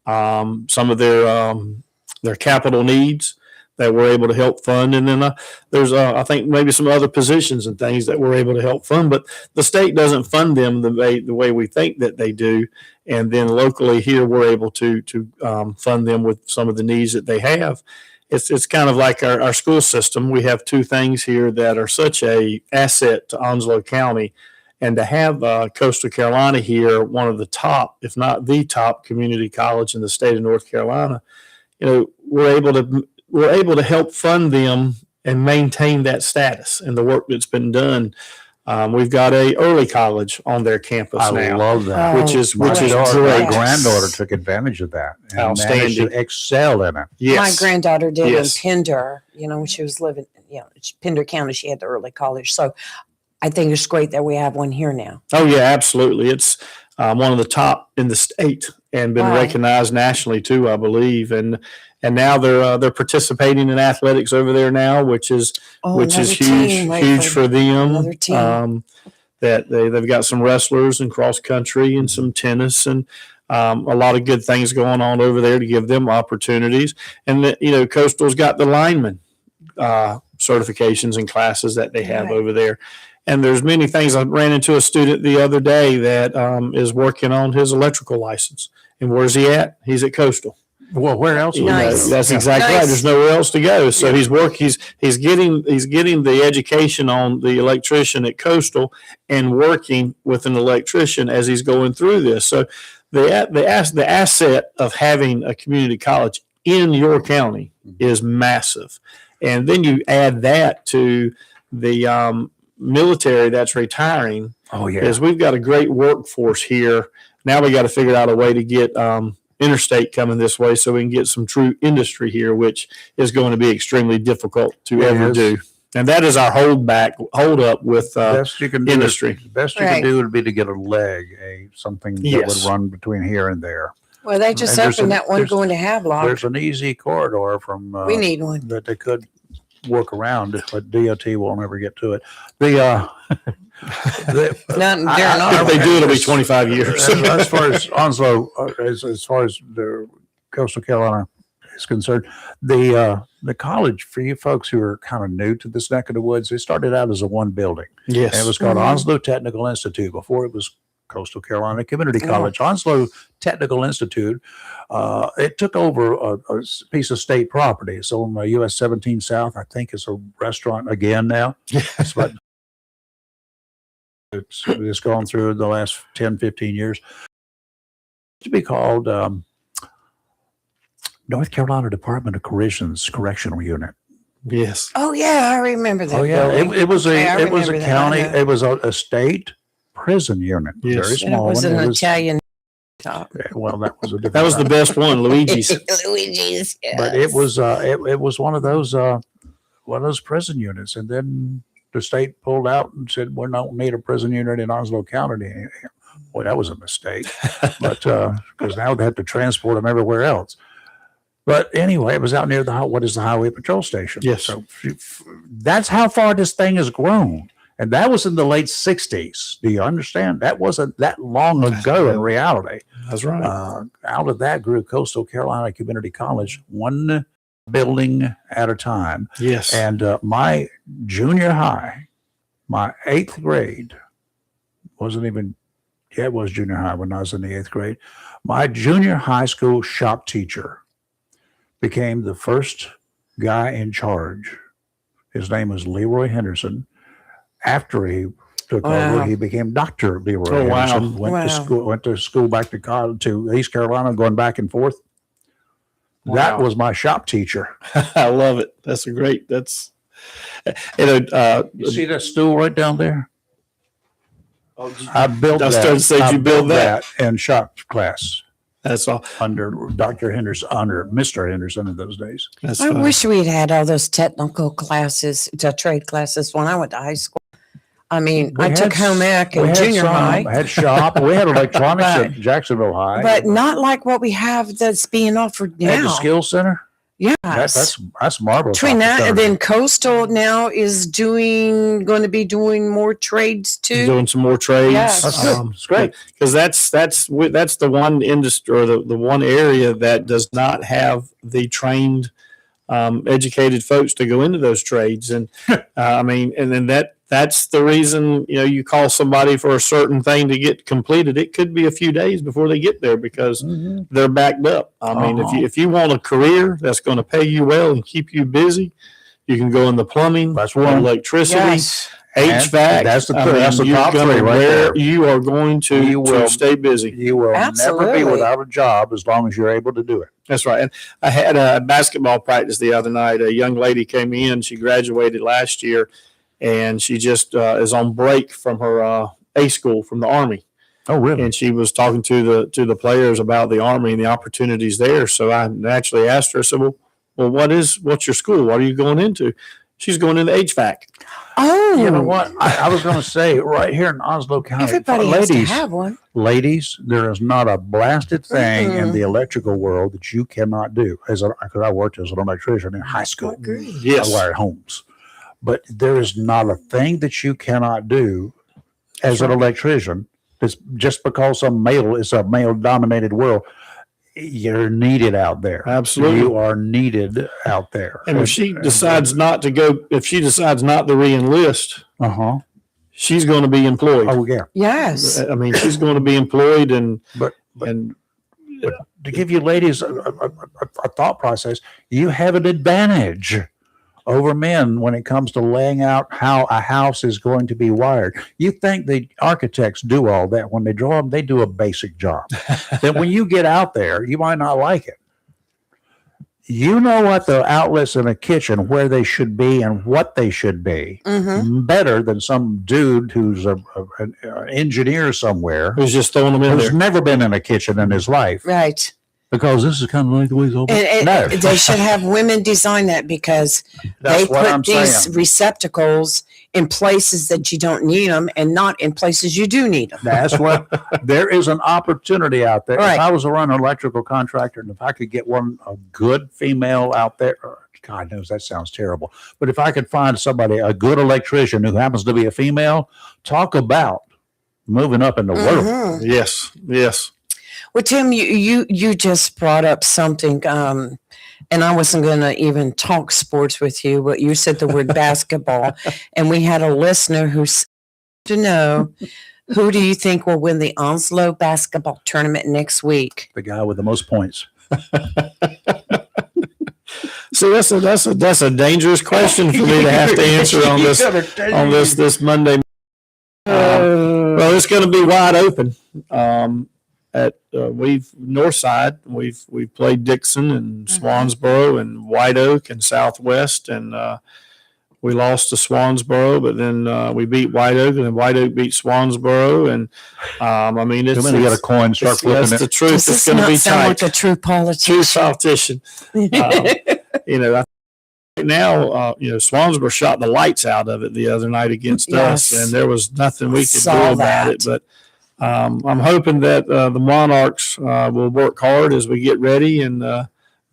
some of their capital needs that we're able to help fund, and then there's I think maybe some other positions and things that we're able to help fund. But the state doesn't fund them the way we think that they do, and then locally here we're able to fund them with some of the needs that they have. It's kind of like our school system. We have two things here that are such a asset to Onslow County. And to have Coastal Carolina here, one of the top, if not the top, community college in the state of North Carolina, we're able to help fund them and maintain that status and the work that's been done. We've got a early college on their campus I now. love that. Which is My great. granddaughter took advantage of that and Outstanding. managed to excel in it. Yes. My granddaughter did Yes. in Pender, when she was living, Pender County, she had the early college. So I think it's great that we have one here now. Oh yeah, absolutely. It's one of the top in the state, and been Wow. recognized nationally too, I believe. And now they're participating in athletics over there now, which is another huge team, huge for them. another team. That they've got some wrestlers and cross country and some tennis and a lot of good things going on over there to give them opportunities. And Coastal's got the lineman certifications and classes that they have over there. And there's many things. I ran into a student the other day that is working on his electrical license. And where's he at? He's at Coastal. Well, where else? Nice. That's exactly right. There's nowhere else to go. So he's getting the education on the electrician at Coastal and working with an electrician as he's going through this. So the asset of having a community college in your county is massive. And then you add that to the military that's retiring. Oh, yeah. Because we've got a great workforce here. Now we got to figure out a way to get interstate coming this way so we can get some true industry here, which is going to be extremely difficult to ever do. And that is our hold up with best you can industry. Do, best you can do would be to get a leg, something that would run between here and there. Well, they just opened that one going to Havelock. There's an easy corridor from we need one that they could work around, but DOT won't ever get to it. If they do, it'll be 25 years. As far as Onslow, as far as the Coastal Carolina is concerned, the college, for you folks who are kind of new to this neck of the woods, it started out as a one building. Yes. And it was called Onslow Technical Institute. Before it was Coastal Carolina Community College. Onslow Technical Institute, it took over a piece of state property. It's on US 17 South. I think it's a restaurant again now. But it's gone through the last 10, 15 years. To be called North Carolina Department of Correctional Unit. Yes. Oh yeah, I remember that. Oh yeah, it was a county. That. It was a state prison unit. Yes. Very small. And it was an Italian top. Well, that was a different. That was the best one, Luigi's. Luigi's. Yes. But it was it was one of those prison units, and then the state pulled out and said, "We don't need a prison unit in Onslow County." Boy, that was a mistake. But because now they have to transport them everywhere else. But anyway, it was out near what is the highway patrol station. Yes. So that's how far this thing has grown. And that was in the late 60s. Do you understand? That wasn't that long ago in reality. That's right. Out of that grew Coastal Carolina Community College, one building at a time. Yes. And my junior high, my 8th grade, it was junior high when I was in the 8th grade. My junior high school shop teacher became the first guy in charge. His name was Leroy Henderson. After he took over, he became Dr. Leroy Henderson. Went to school back to college, to East Carolina, going back and forth. Wow. That was my shop teacher. I love it. You see that stool right down there? I built that. I started to say, you built that in shop class. That's all under Dr. Henderson, under Mr. Henderson in those days. I wish we'd had all those technical classes, trade classes when I went to high school. I mean, I took home ec in junior high. Had shop. We had electronics at Jacksonville High. But not like what we have that's being offered now. At the Skill Center? Yes. That's marvelous. Between that and then Coastal now is going to be doing more trades too. Doing some more trades. Yes. That's good. It's great. Because that's the one industry, or the one area that does not have the trained, educated folks to go into those trades. And and then that's the reason, you call somebody for a certain thing to get completed. It could be a few days before they get there because they're backed up. I mean, if you want a career that's going to pay you well and keep you busy, you can go in the plumbing, electricity, HVAC. That's the top three right there. You are going to stay busy. You will never be without a job as long as you're able to do it. That's right. And I had a basketball practice the other night. A young lady came in. She graduated last year. And she just is on break from her A school from the Army. Oh, really? And she was talking to the players about the Army and the opportunities there. So I naturally asked her, I said, well, what's your school? What are you going into? She's going into HVAC. Oh, You know what? I was going to say right here in Oslo County, everybody has to have one. ladies, there is not a blasted thing in the electrical world that you cannot do. Because I worked as an electrician in high school. Agree. Yes. I wired homes. But there is not a thing that you cannot do as an electrician. It's just because it's a male dominated world. You're needed out there. Absolutely. You are needed out there. And if she decides not to re-enlist, she's going to be employed. Oh, yeah. Yes. I mean, she's going to be employed But to give you ladies a thought process, you have an advantage over men when it comes to laying out how a house is going to be wired. You think the architects do all that. When they draw them, they do a basic job. Then when you get out there, you might not like it. You know what the outlets in a kitchen, where they should be and what they should be, better than some dude who's an engineer somewhere. who's just throwing them in Who's there. never been in a kitchen in his life. Right. Because this is kind of like the way it's open. And No. they should have women design that, because That's they what I'm put these saying. receptacles in places that you don't need them and not in places you do need them. That's what there is an opportunity out there. Right. If I was to run an electrical contractor, and if I could get a good female out there, God knows that sounds terrible, but if I could find a good electrician who happens to be a female, talk about moving up in the world. Yes. Yes. Well, Tim, you just brought up something, and I wasn't going to even talk sports with you, but you said the word basketball, and we had a listener who's to know, who do you think will win the Oslo basketball tournament next week? The guy with the most points. So that's a dangerous question for me to have to answer on this Monday. Well, it's going to be wide open. We've Northside. We've played Dixon and Swansboro and White Oak and Southwest, and we lost to Swansboro, but then we beat White Oak, and then White Oak beat Swansboro, and I mean, it's get a coin, start flipping that's it. the truth. Does It's this going to not be sound tight. like a true True politician? politician. I right now, Swansboro shot the lights out of it the other night against us, and there was nothing we could do about it. But I'm hoping that the Monarchs will work hard as we get ready and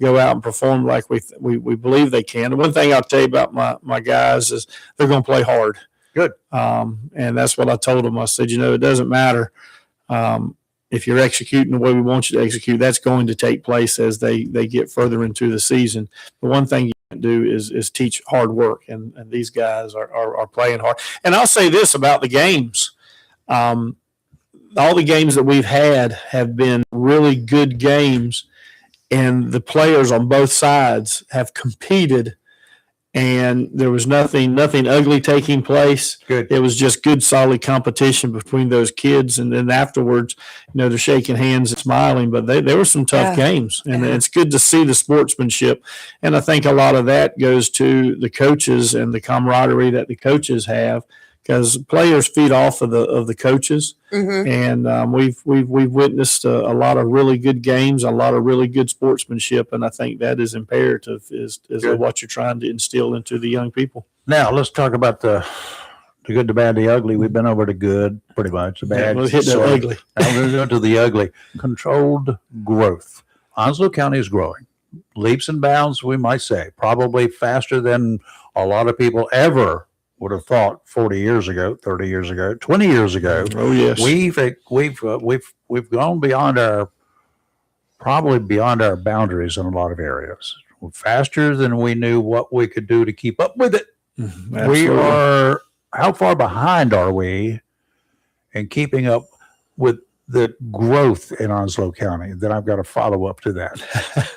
go out and perform like we believe they can. And one thing I'll tell you about my guys is they're going to play hard. Good. And that's what I told them. I said, it doesn't matter if you're executing the way we want you to execute. That's going to take place as they get further into the season. The one thing you can do is teach hard work, and these guys are playing hard. And I'll say this about the games. All the games that we've had have been really good games, and the players on both sides have competed, and there was nothing ugly taking place. Good. It was just good, solid competition between those kids. And then afterwards, they're shaking hands and smiling, but there were some tough games, and it's good to see the sportsmanship. And I think a lot of that goes to the coaches and the camaraderie that the coaches have, because players feed off of the coaches, and we've witnessed a lot of really good games, a lot of really good sportsmanship, and I think that is imperative is what you're trying to instill into the young people. Now let's talk about the good, the bad, the ugly. We've been over the good, pretty much. The bad, we'll hit the ugly. Now we're going to go to the ugly. Controlled growth. Oslo County is growing, leaps and bounds, we might say, probably faster than a lot of people ever would have thought 40 years ago, 30 years ago, 20 years ago. Oh yes, we've gone beyond our boundaries in a lot of areas. We're faster than we knew what we could do to keep up with it. Absolutely. We are. How far behind are we in keeping up with the growth in Oslo County? Then I've got to follow up to that.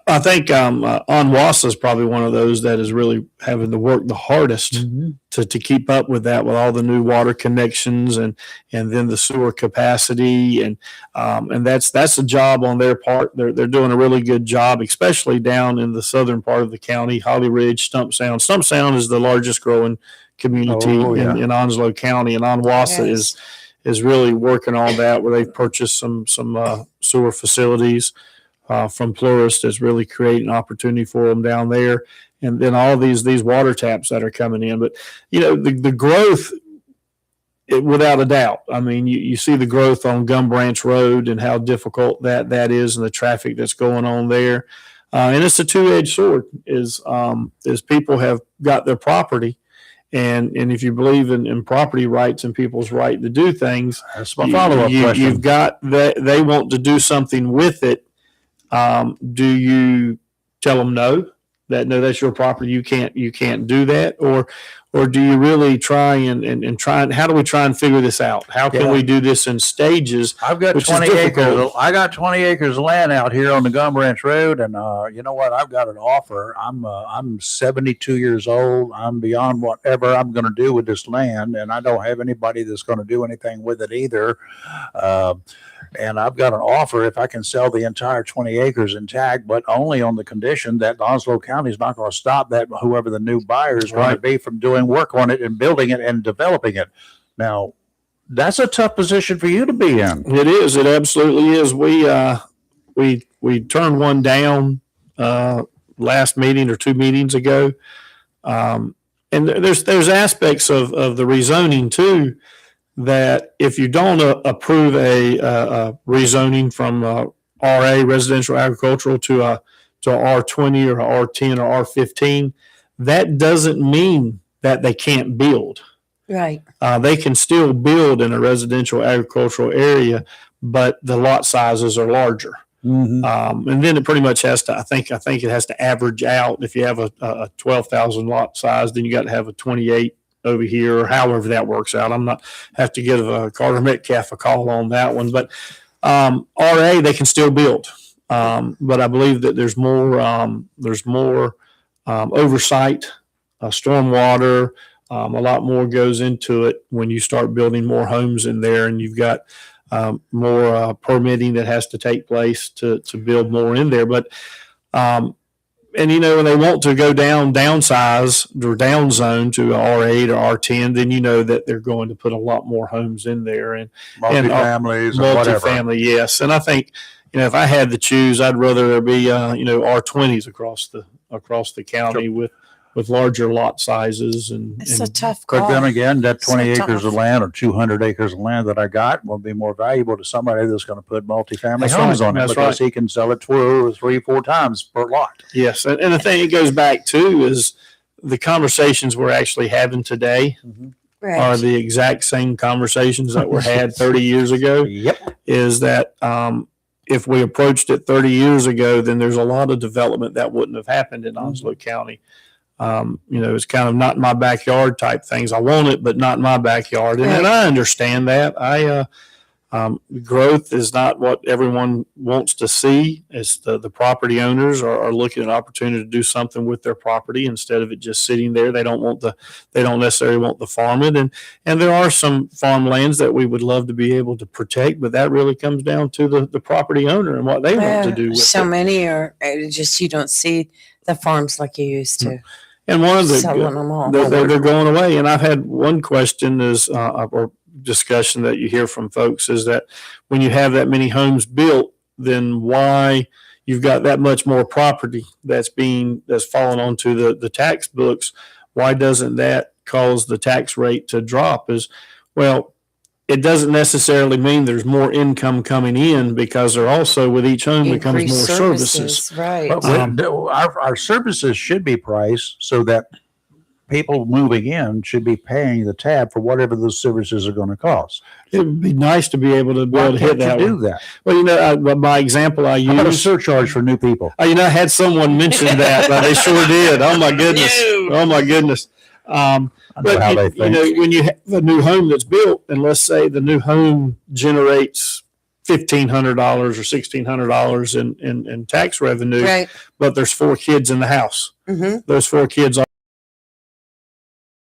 I think Onwassa is probably one of those that is really having to work the hardest to keep up with that, with all the new water connections and then the sewer capacity, and that's a job on their part. They're doing a really good job, especially down in the southern part of the county, Holly Ridge, Stump Sound. Stump Sound is the largest growing community in Onslow County, and Onwassa is really working on that, where they've purchased some sewer facilities from Plurist, that's really creating an opportunity for them down there. and then all these water taps that are coming in. But the growth, without a doubt. I mean, you see the growth on Gum Branch Road and how difficult that is, and the traffic that's going on there. And it's a two-edged sword. Is people have got their property, and if you believe in property rights and people's right to do things, that's my follow-up question. You've got that they want to do something with it. Do you tell them no, that's your property, you can't do that, or do you really try and try? How do we try and figure this out? How can we do this in stages? I've got 20 acres. I got 20 acres of land out here on the Gum Branch Road, and you know what? I've got an offer. I'm 72 years old. I'm beyond whatever I'm going to do with this land, and I don't have anybody that's going to do anything with it either. And I've got an offer if I can sell the entire 20 acres intact, but only on the condition that Onslow County is not going to stop that whoever the new buyer is going to be from doing work on it and building it and developing it. Now, that's a tough position for you to be in. It is. It absolutely is. We turned one down last meeting or 2 meetings ago, and there's aspects of the rezoning too, that if you don't approve a rezoning from RA, residential agricultural, to R20 or R10 or R15, that doesn't mean that they can't build. Right. They can still build in a residential agricultural area, but the lot sizes are larger. Mm-hmm. And then it pretty much has to, I think it has to average out. If you have a 12,000 lot size, then you got to have a 28 over here, or however that works out. I'm not have to give Carter Metcalf a call on that one, but RA, they can still build. But I believe that there's more oversight, stormwater, a lot more goes into it when you start building more homes in there, and you've got more permitting that has to take place to build more in there. But and when they want to go downsize or down zone to R8 or R10, then that they're going to put a lot more homes in there, and multifamilies, multifamily, yes. And I think if I had to choose, I'd rather there be R20s across the county, sure, with larger lot sizes. It's a tough call. But then again, that 20 acres of land or 200 acres of land that I got will be more valuable to somebody that's going to put multifamily homes on it, because he can sell it 2 or 3 or 4 times per lot. Yes. And the thing it goes back to is the conversations we're actually having today are the exact same conversations that were had 30 years ago. Yep. Is that if we approached it 30 years ago, then there's a lot of development that wouldn't have happened in Onslow County. It's kind of not in my backyard type things. I want it, but not in my backyard. And I understand that. Growth is not what everyone wants to see. It's the property owners are looking at an opportunity to do something with their property instead of it just sitting there. They don't necessarily want to farm it. And there are some farmlands that we would love to be able to protect, but that really comes down to the property owner and what they want to do with it. So many are just, you don't see the farms like you used to. And one of they're going away. And I've had one question or discussion that you hear from folks is that when you have that many homes built, then why you've got that much more property that's fallen onto the tax books? Why doesn't that cause the tax rate to drop? It doesn't necessarily mean there's more income coming in, because there also, with each home, becomes more services. Right. But our services should be priced so that people moving in should be paying the tab for whatever those services are going to cost. It would be nice to be able to hit that. Do that? Well, my example I use. How about a surcharge for new people? I had someone mention that, but they sure did. Oh my goodness! Oh my goodness! But how they think. When you have a new home that's built, and let's say the new home generates $1,500 or $1,600 in tax revenue, Right. but there's 4 kids in the house. Mm-hmm. Those 4 kids are,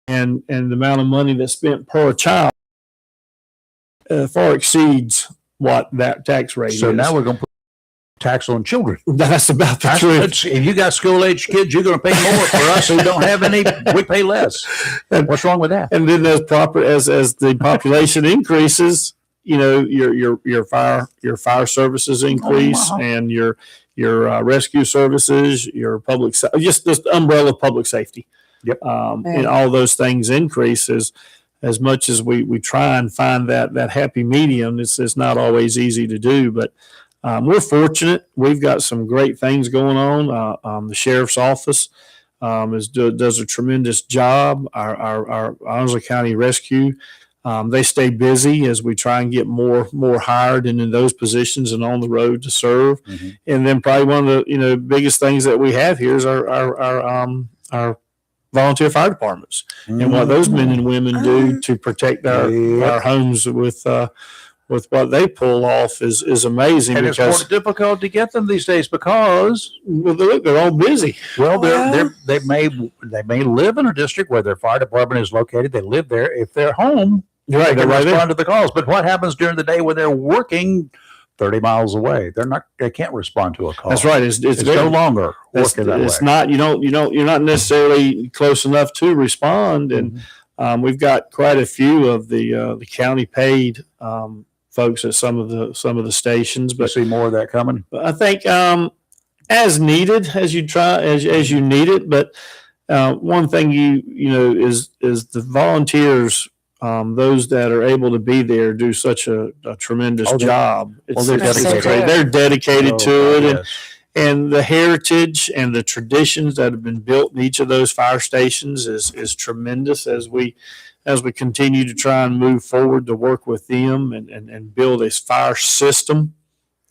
and the amount of money that's spent per child far exceeds what that tax rate is. So now we're going to put tax on children. That's about the truth. If you got school-age kids, you're going to pay more. For us who don't have any, we pay less. What's wrong with that? And then as the population increases, your fire services increase and your rescue services, your just this umbrella of public safety. Yep. And all those things increases. As much as we try and find that happy medium, it's not always easy to do, but we're fortunate. We've got some great things going on. The sheriff's office does a tremendous job. Our Onslow County Rescue, they stay busy as we try and get more hired and in those positions and on the road to serve. Mm-hmm. And then probably one of the biggest things that we have here is our volunteer fire departments and what those men and women do to protect our homes with what they pull off is amazing. And because it's more difficult to get them these days because they're all busy. Well, they may live in a district where their fire department is located. They live there. If they're home, they can respond to the calls. But what happens during the day when they're working 30 miles away? They can't respond to a call. That's right. It's no longer working that way. It's not, you're not necessarily close enough to respond. And we've got quite a few of the county paid folks at some of the stations, but see more of that coming. I think as needed, as you need it. But one thing is the volunteers. Those that are able to be there do such a tremendous job. They're dedicated. They're dedicated to it, and the heritage and the traditions that have been built in each of those fire stations is tremendous. As we continue to try and move forward to work with them and build a fire system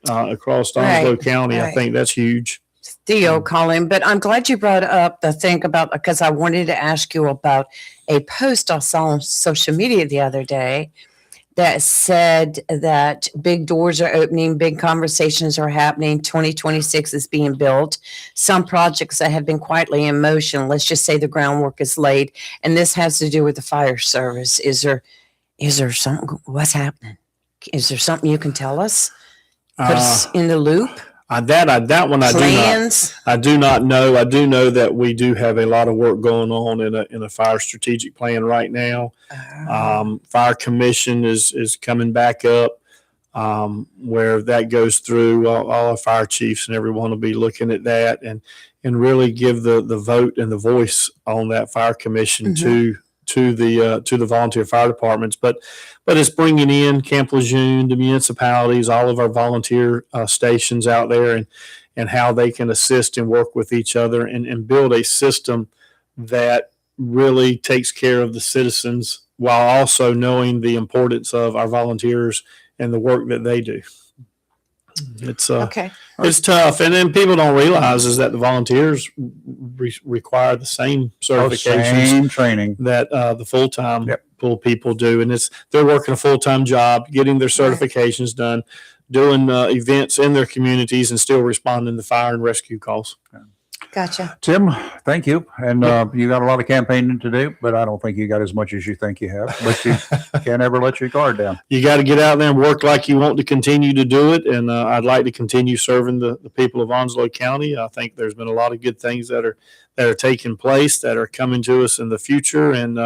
across Onslow County, I think that's huge. Theo calling, but I'm glad you brought up the thing about, because I wanted to ask you about a post I saw on social media the other day that said that big doors are opening, big conversations are happening, 2026 is being built. Some projects that have been quietly in motion, let's just say the groundwork is laid, and this has to do with the fire service. Is there something, what's happening? Is there something you can tell us? Put us in the loop? That one I do not know. I do know that we do have a lot of work going on in a fire strategic plan right now. Fire commission is coming back up, where that goes through. All our fire chiefs and everyone will be looking at that and really give the vote and the voice on that fire commission to the volunteer fire departments, but it's bringing in Camp Lejeune, the municipalities, all of our volunteer stations out there, and how they can assist and work with each other and build a system that really takes care of the citizens while also knowing the importance of our volunteers and the work that they do. It's it's tough, and then people don't realize is that the volunteers require the same certifications, same training that the full-time pool people do, and they're working a full-time job, getting their certifications done, doing events in their communities, and still responding to fire and rescue calls. Gotcha. Tim, thank you. And you got a lot of campaigning to do, but I don't think you got as much as you think you have. But you can't ever let your guard down. You got to get out there and work like you want to continue to do it. And I'd like to continue serving the people of Onslow County. I think there's been a lot of good things that are taking place, that are coming to us in the future. And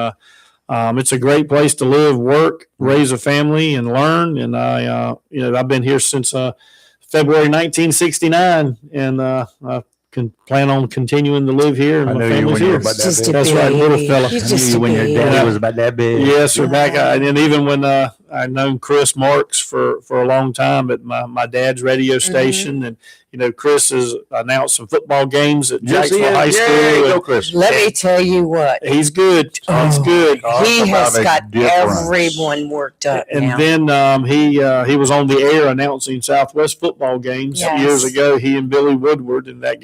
it's a great place to live, work, raise a family, and learn. And I've been here since February 1969, and I can plan on continuing to live here, and my family's here. That's right, little fella. I knew you when your daddy was about that big. Yes, sir. And even when I've known Chris Marks for a long time at my dad's radio station, and Chris has announced some football games at Jacksonville High School. Go, Chris. Let me tell you what. He's good. He's good. He has got everyone worked up and now. then he was on the air announcing Southwest football games years ago. He and Billy Woodward, and that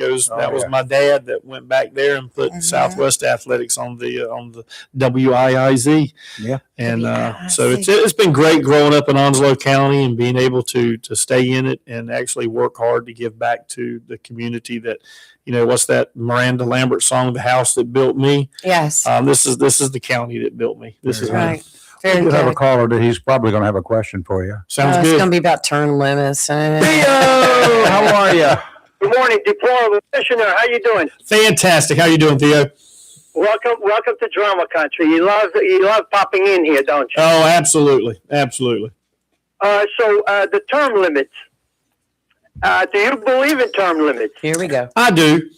was my dad that went back there and put Southwest Athletics on the WIIZ. Yeah, and so it's been great growing up in Onslow County and being able to stay in it and actually work hard to give back to the community. That what's that Miranda Lambert song, "The House That Built Me"? Yes. This is the county that built me. This is right. Very good. Have a caller that he's probably going to have a question for you. Sounds good. It's going to be about term limits. Theo, how are you? Good morning, deplorable listener. How you doing? Fantastic. How you doing, Theo? Welcome to drama country. You love popping in here, don't you? Oh, absolutely. The term limits. Do you believe in term limits? Here we go. I do.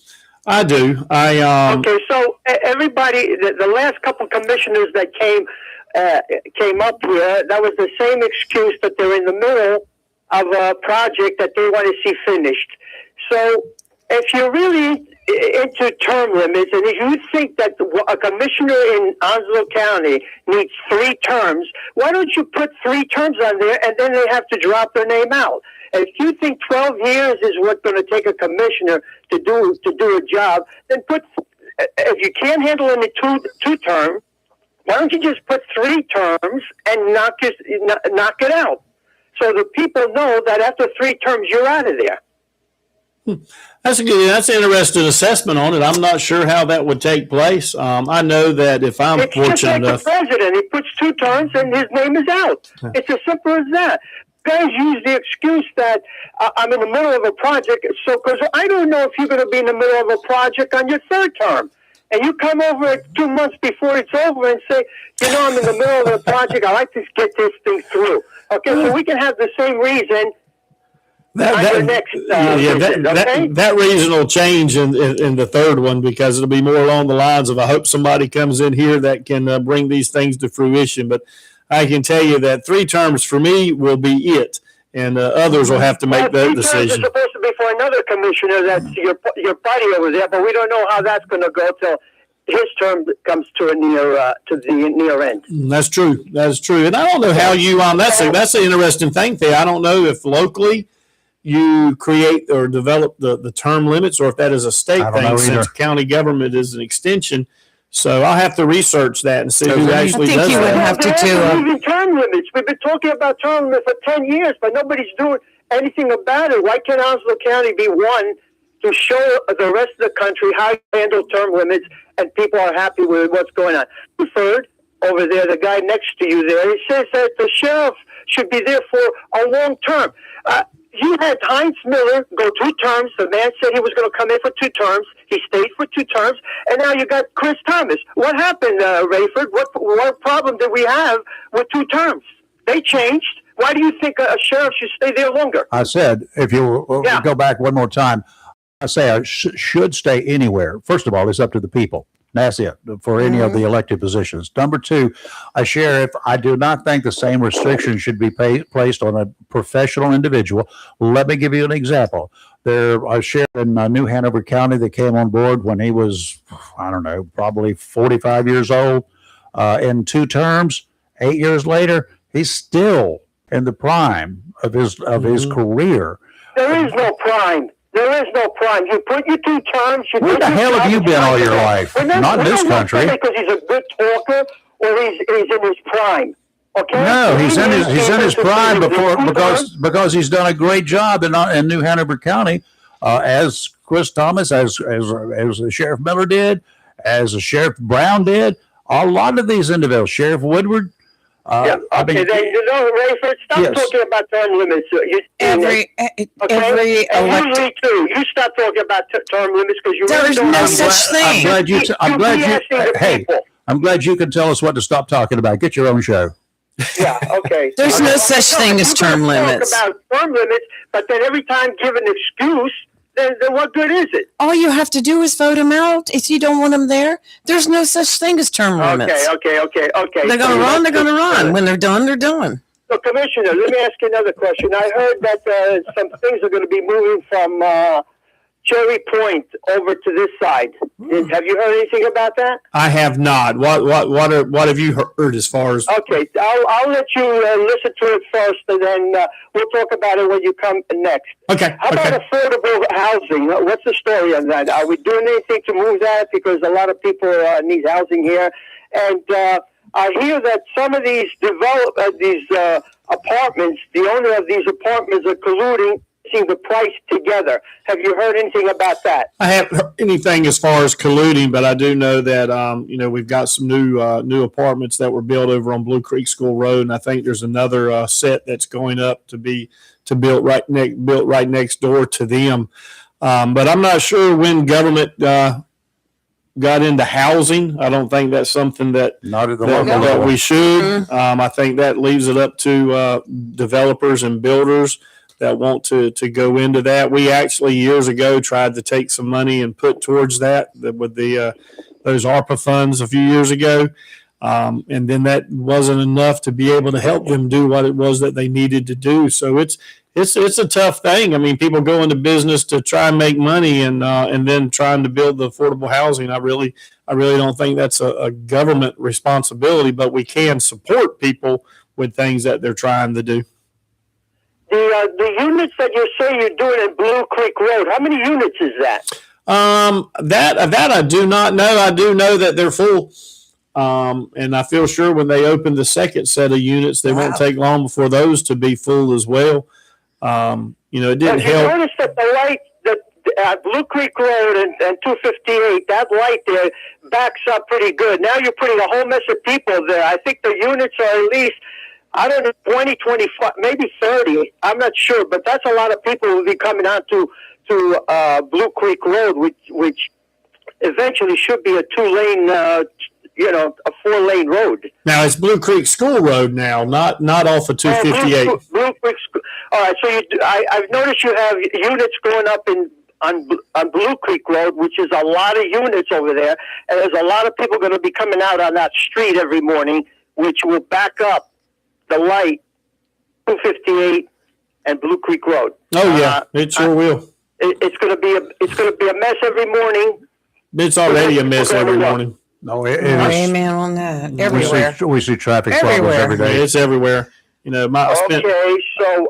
Okay, so everybody, the last couple commissioners that came up here, that was the same excuse that they're in the middle of a project that they want to see finished. So if you're really into term limits, and if you think that a commissioner in Onslow County needs 3 terms, why don't you put 3 terms on there, and then they have to drop their name out? If you think 12 years is what's going to take a commissioner to do a job, then if you can't handle any two term, why don't you just put 3 terms and knock it out? So the people know that after 3 terms, you're out of there. That's an interesting assessment on it. I'm not sure how that would take place. I know that if I'm it's fortunate just like enough, the president, he puts 2 terms and his name is out. It's as simple as that. Guys use the excuse that I'm in the middle of a project, so because I don't know if you're going to be in the middle of a project on your 3rd term, and you come over 2 months before it's over and say, I'm in the middle of a project. I like to get this thing through. Okay, so we can have the same reason. That reason will change in the 3rd one, because it'll be more along the lines of, I hope somebody comes in here that can bring these things to fruition. But I can tell you that 3 terms for me will be it, and others will have to make that decision. 3 terms is supposed to be for another commissioner that's your buddy over there, but we don't know how that's going to go till his term comes to the near end. That's true. That's true. And I don't know how you that's an interesting thing there. I don't know if locally you create or develop the term limits, or if that is a state thing, since county government is an extension. So I'll have to research that and see who actually does you would that. have to do term limits. We've been talking about term limits for 10 years, but nobody's doing anything about it. Why can't Onslow County be one to show the rest of the country how you handle term limits, and people are happy with what's going on? Third, over there, the guy next to you there, he says that the sheriff should be there for a long term. You had Heinz Miller go 2 terms. The man said he was going to come in for 2 terms. He stayed for 2 terms. And now you got Chris Thomas. What happened, Rayford? What problem did we have with 2 terms? They changed. Why do you think a sheriff should stay there longer? I said, if you go back one more time, I say I should stay anywhere. First of all, it's up to the people. That's it for any of the elected positions. Number 2, a sheriff, I do not think the same restrictions should be placed on a professional individual. Let me give you an example. There a sheriff in New Hanover County that came on board when he was, I don't know, probably 45 years old, in 2 terms. 8 years later, he's still in the prime of his career. There is no prime. There is no prime. You put your 2 terms. Where the hell have you been all your life? Not in this country. Because he's a good talker, or he's in his prime. Okay. No, he's in his prime because he's done a great job in New Hanover County, as Chris Thomas, as Sheriff Miller did, as Sheriff Brown did. A lot of these individuals, Sheriff Woodward. Rayford, stop talking about term limits. every elected. You stop talking about term limits because you. There is no such thing. I'm glad you can tell us what to stop talking about. Get your own show. Yeah. Okay. There's no such thing as term limits. Talk about term limits, but then every time give an excuse. Then what good is it? All you have to do is vote them out. If you don't want them there, there's no such thing as term limits. Okay. They're going to run. They're going to run. When they're done, they're done. So, Commissioner, let me ask you another question. I heard that some things are going to be moving from Cherry Point over to this side. Have you heard anything about that? I have not. What have you heard as far as? Okay, I'll let you listen to it first, and then we'll talk about it when you come next. Okay. How about affordable housing? What's the story on that? Are we doing anything to move that? Because a lot of people need housing here, and I hear that some of these apartments, the owner of these apartments are colluding. The price together. Have you heard anything about that? I haven't heard anything as far as colluding, but I do know that we've got some new apartments that were built over on Blue Creek School Road, and I think there's another set that's going up to be built right next door to them. But I'm not sure when government got into housing. I don't think that's something that Not at the that, local that level. we should. I think that leaves it up to developers and builders that want to go into that. We actually years ago tried to take some money and put towards that with those ARPA funds a few years ago. And then that wasn't enough to be able to help them do what it was that they needed to do. So it's a tough thing. I mean, people go into business to try and make money, and then trying to build the affordable housing. I really don't think that's a government responsibility, but we can support people with things that they're trying to do. The units that you say you're doing in Blue Creek Road, how many units is that? That I do not know. I do know that they're full. And I feel sure when they open the second set of units, they won't take long before those to be full as well. It didn't help. I noticed that the light, Blue Creek Road and 258, that light there backs up pretty good. Now you're putting a whole mess of people there. I think the units are at least, I don't know, 20, 25, maybe 30. I'm not sure, but that's a lot of people who will be coming out to Blue Creek Road, which eventually should be a 2-lane, a 4-lane road. Now it's Blue Creek School Road now, not off of 258. Blue Creek. All right, so I've noticed you have units going up on Blue Creek Road, which is a lot of units over there, and there's a lot of people going to be coming out on that street every morning, which will back up the light 258 and Blue Creek Road. Oh yeah, it sure will. It's going to be a mess every morning. It's already a mess every morning. No, it is. Amen on that. Everywhere. We see traffic problems every day. It's everywhere. Okay, so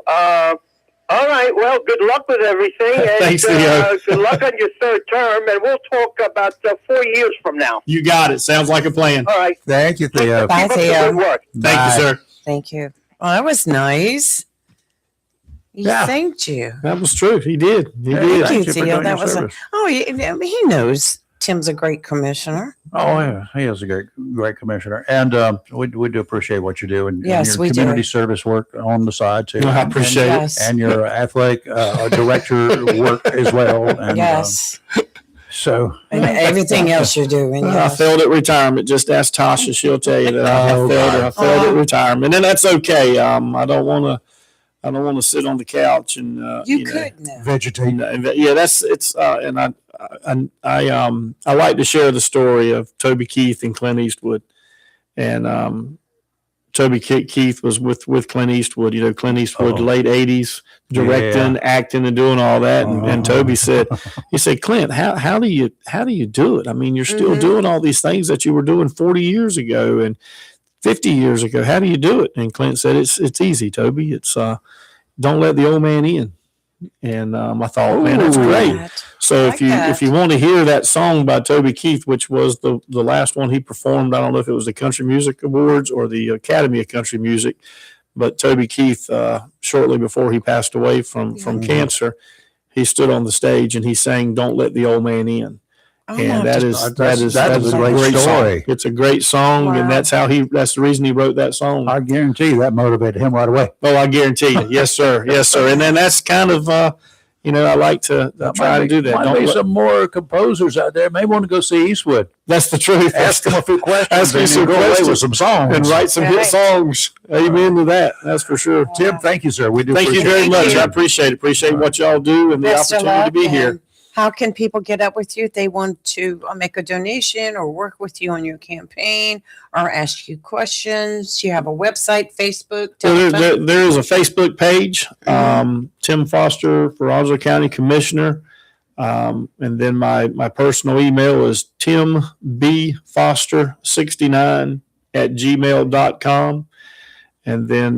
all right. Well, good luck with everything. And, Thanks, Theo. Good luck on your third term, and we'll talk about 4 years from now. You got it. Sounds like a plan. All right. Thank you, Theo. Bye, Keep up the Theo. good work. Thank you, sir. Thank you. Well, that was nice. He thanked you. That was true. He did. He Yeah, did. Thank you, for Theo. doing That your was service. he knows Tim's a great commissioner. Oh, yeah. He is a great commissioner. And we do appreciate what you do and Yes, your we do. community service work on the side, too. I appreciate it. Yes. And your athletic director work as well. And, Yes. And everything else you're doing. I Yes. failed at retirement. Just ask Tasha; she'll tell you that I failed at retirement, and that's okay. I don't want to sit on the couch and You could now. vegetate. Yeah, and I like to share the story of Toby Keith and Clint Eastwood, and Toby Keith was with Clint Eastwood. Clint Eastwood, late '80s, directing, acting, and doing all that. And Toby said, Clint, how do you do it? I mean, you're still doing all these things that you were doing 40 years ago and 50 years ago. How do you do it? And Clint said, it's easy, Toby. It's don't let the old man in. And I thought, man, that's great. So if you want to hear that song by Toby Keith, which was the last one he performed, I don't know if it was the Country Music Awards or the Academy of Country Music, but Toby Keith, shortly before he passed away from cancer, he stood on the stage and he sang "Don't Let the Old Man In." And that is a great story. It's a great song, and that's the reason he wrote that song. I guarantee you that motivated him right away. Oh, I guarantee you. Yes, sir. Yes, sir. And then that's kind of, I like to try to do that. Might be some more composers out there may want to go see Eastwood. That's the truth. Ask them a few questions. Ask me some go away questions with some songs and write some hit songs. Amen to that. That's for sure. Tim, thank you, sir. We do. Thank you very much. I appreciate it. Appreciate what y'all do and the opportunity to be here. How can people get up with you if they want to make a donation or work with you on your campaign or ask you questions? You have a website, Facebook, telephone? There is a Facebook page, Tim Foster for Onslow County Commissioner. And then my personal email is timbfoster69@gmail.com. And then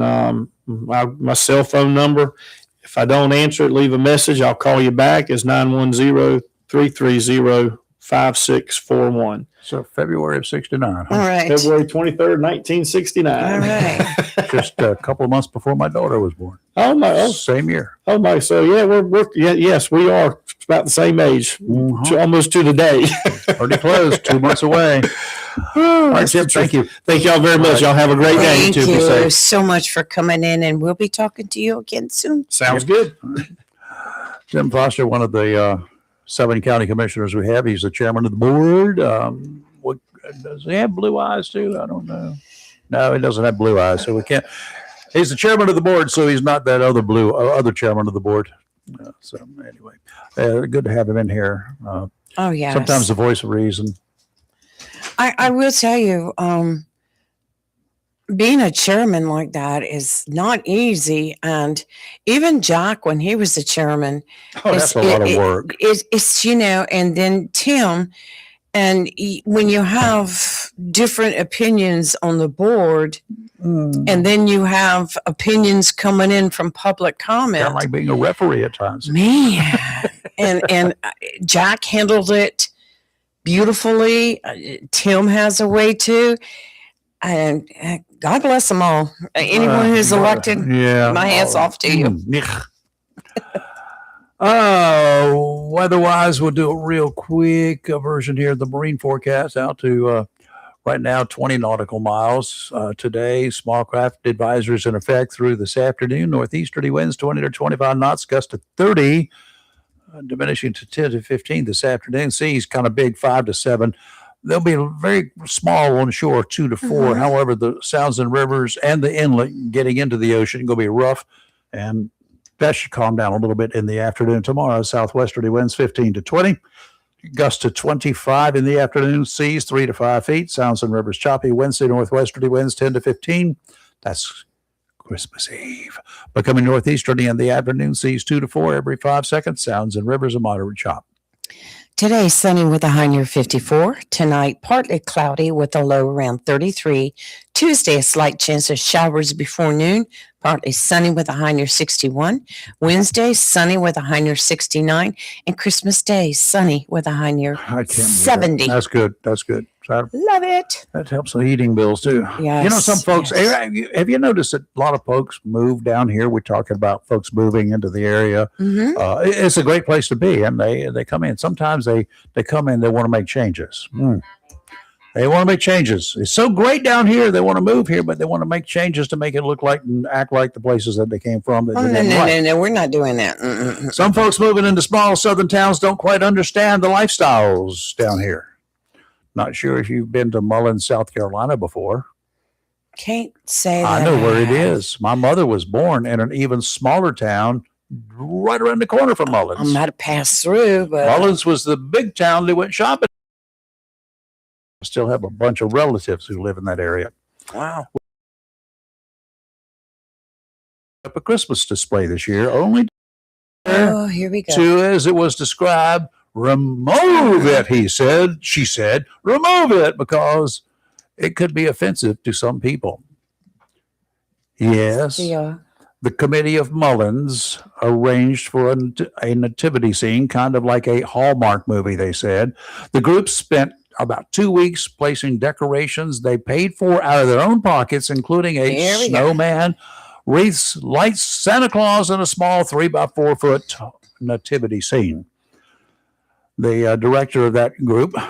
my cell phone number, if I don't answer it, leave a message. I'll call you back. Is 910-330-5641. So February of '69. All right. February 23rd, 1969. All right. Just a couple of months before my daughter was born. Oh my! Same year. Oh my! So yeah, yes, we are about the same age, almost to the day. Pretty close. 2 months away. All right, Tim. Thank you. Thank y'all very much. Y'all have a great day. Thank you so much for coming in, and we'll be talking to you again soon. Sounds good. Tim Foster, one of the 7 county commissioners we have. He's the chairman of the board. What does he have blue eyes too? I don't know. No, he doesn't have blue eyes, so we can't. He's the chairman of the board, so he's not that other chairman of the board. So anyway, good to have him in here. Oh yeah. Sometimes the voice of reason. I will tell you, being a chairman like that is not easy. And even Jack, when he was the chairman, Oh, that's a lot of work. It's, and then Tim, and when you have different opinions on the board, and then you have opinions coming in from public comment. Kind of like being a referee at times. Man, and Jack handled it beautifully. Tim has a way too, and God bless them all. Anyone who's elected, my hats off to you. Weather-wise, we'll do a real quick version here. The marine forecast out to right now 20 nautical miles. Today, small craft advisories in effect through this afternoon. Northeasterly winds 20 to 25 knots, gust to 30, diminishing to 10 to 15 this afternoon. Seas kind of big, 5 to 7. They'll be very small on shore, 2 to 4. However, the sounds and rivers and the inlet getting into the ocean going to be rough, and that should calm down a little bit in the afternoon. Tomorrow, southwesterly winds 15 to 20, gust to 25 in the afternoon. Seas 3 to 5 feet. Sounds and rivers choppy. Wednesday, northwesterly winds 10 to 15. That's Christmas Eve. Becoming northeasterly in the afternoon. Seas 2 to 4 every 5 seconds. Sounds and rivers a moderate chop. Today, sunny with a high near 54. Tonight, partly cloudy with a low around 33. Tuesday, a slight chance of showers before noon. Partly sunny with a high near 61. Wednesday, sunny with a high near 69. And Christmas Day, sunny with a high near 70. That's good. That's good. So love it. that helps with heating bills too. Yes, Some folks, yes. have you noticed that a lot of folks move down here? We're talking about folks moving into the area. It's a great place to be, and they come in. Sometimes they come in, they want to make changes. They want to make changes. It's so great down here. They want to move here, but they want to make changes to make it look like and act like the places that they came from. No, we're not doing that. Some folks moving into small southern towns don't quite understand the lifestyles down here. Not sure if you've been to Mullins, South Carolina before. Can't say that. I know where it is. My mother was born in an even smaller town right around the corner from Mullins. I might have passed through, but Mullins was the big town they went shopping. I still have a bunch of relatives who live in that area. wow. Up a Christmas display this year, only Oh, here we go. to, as it was described, remove it, she said, remove it because it could be offensive to some people. Yes. Yeah. The committee of Mullins arranged for a nativity scene, kind of like a Hallmark movie, they said. The group spent about 2 weeks placing decorations they paid for out of their own pockets, including a snowman, wreaths, lights, Santa Claus, and a small 3x4 foot nativity scene. The director of that group, her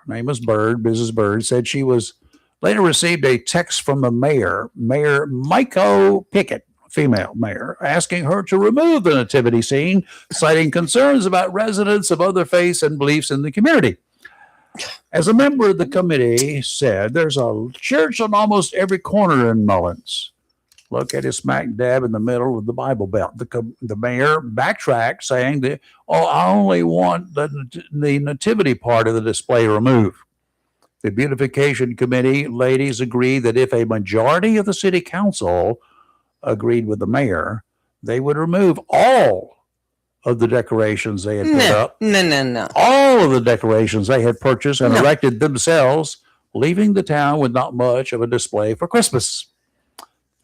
name was Mrs. Bird, said she was later received a text from the mayor, Mayor Miko Pickett, female mayor, asking her to remove the nativity scene, citing concerns about residents of other faiths and beliefs in the community. As a member of the committee said, there's a church on almost every corner in Mullins. Look at it smack dab in the middle of the Bible Belt. The mayor backtracked, saying that, I only want the nativity part of the display removed. The beautification committee ladies agreed that if a majority of the city council agreed with the mayor, they would remove all of the decorations they had put up. No. All of the decorations they had purchased and erected themselves, leaving the town with not much of a display for Christmas.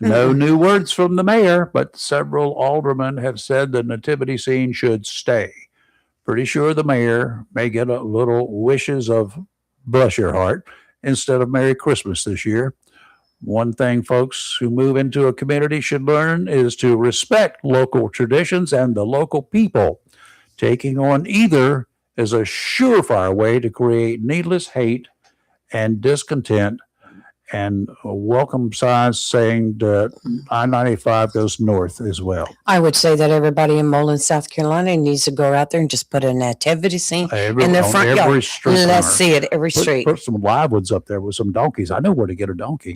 No new words from the mayor, but several aldermen have said the nativity scene should stay. Pretty sure the mayor may get a little wishes of bless your heart instead of Merry Christmas this year. One thing folks who move into a community should learn is to respect local traditions and the local people. Taking on either is a surefire way to create needless hate and discontent and welcome signs saying that I-95 goes north as well. I would say that everybody in Mullins, South Carolina needs to go out there and just put a nativity scene in their front every yard. street Let's corner. see it every street. Put some live ones up there with some donkeys. I know where to get a donkey.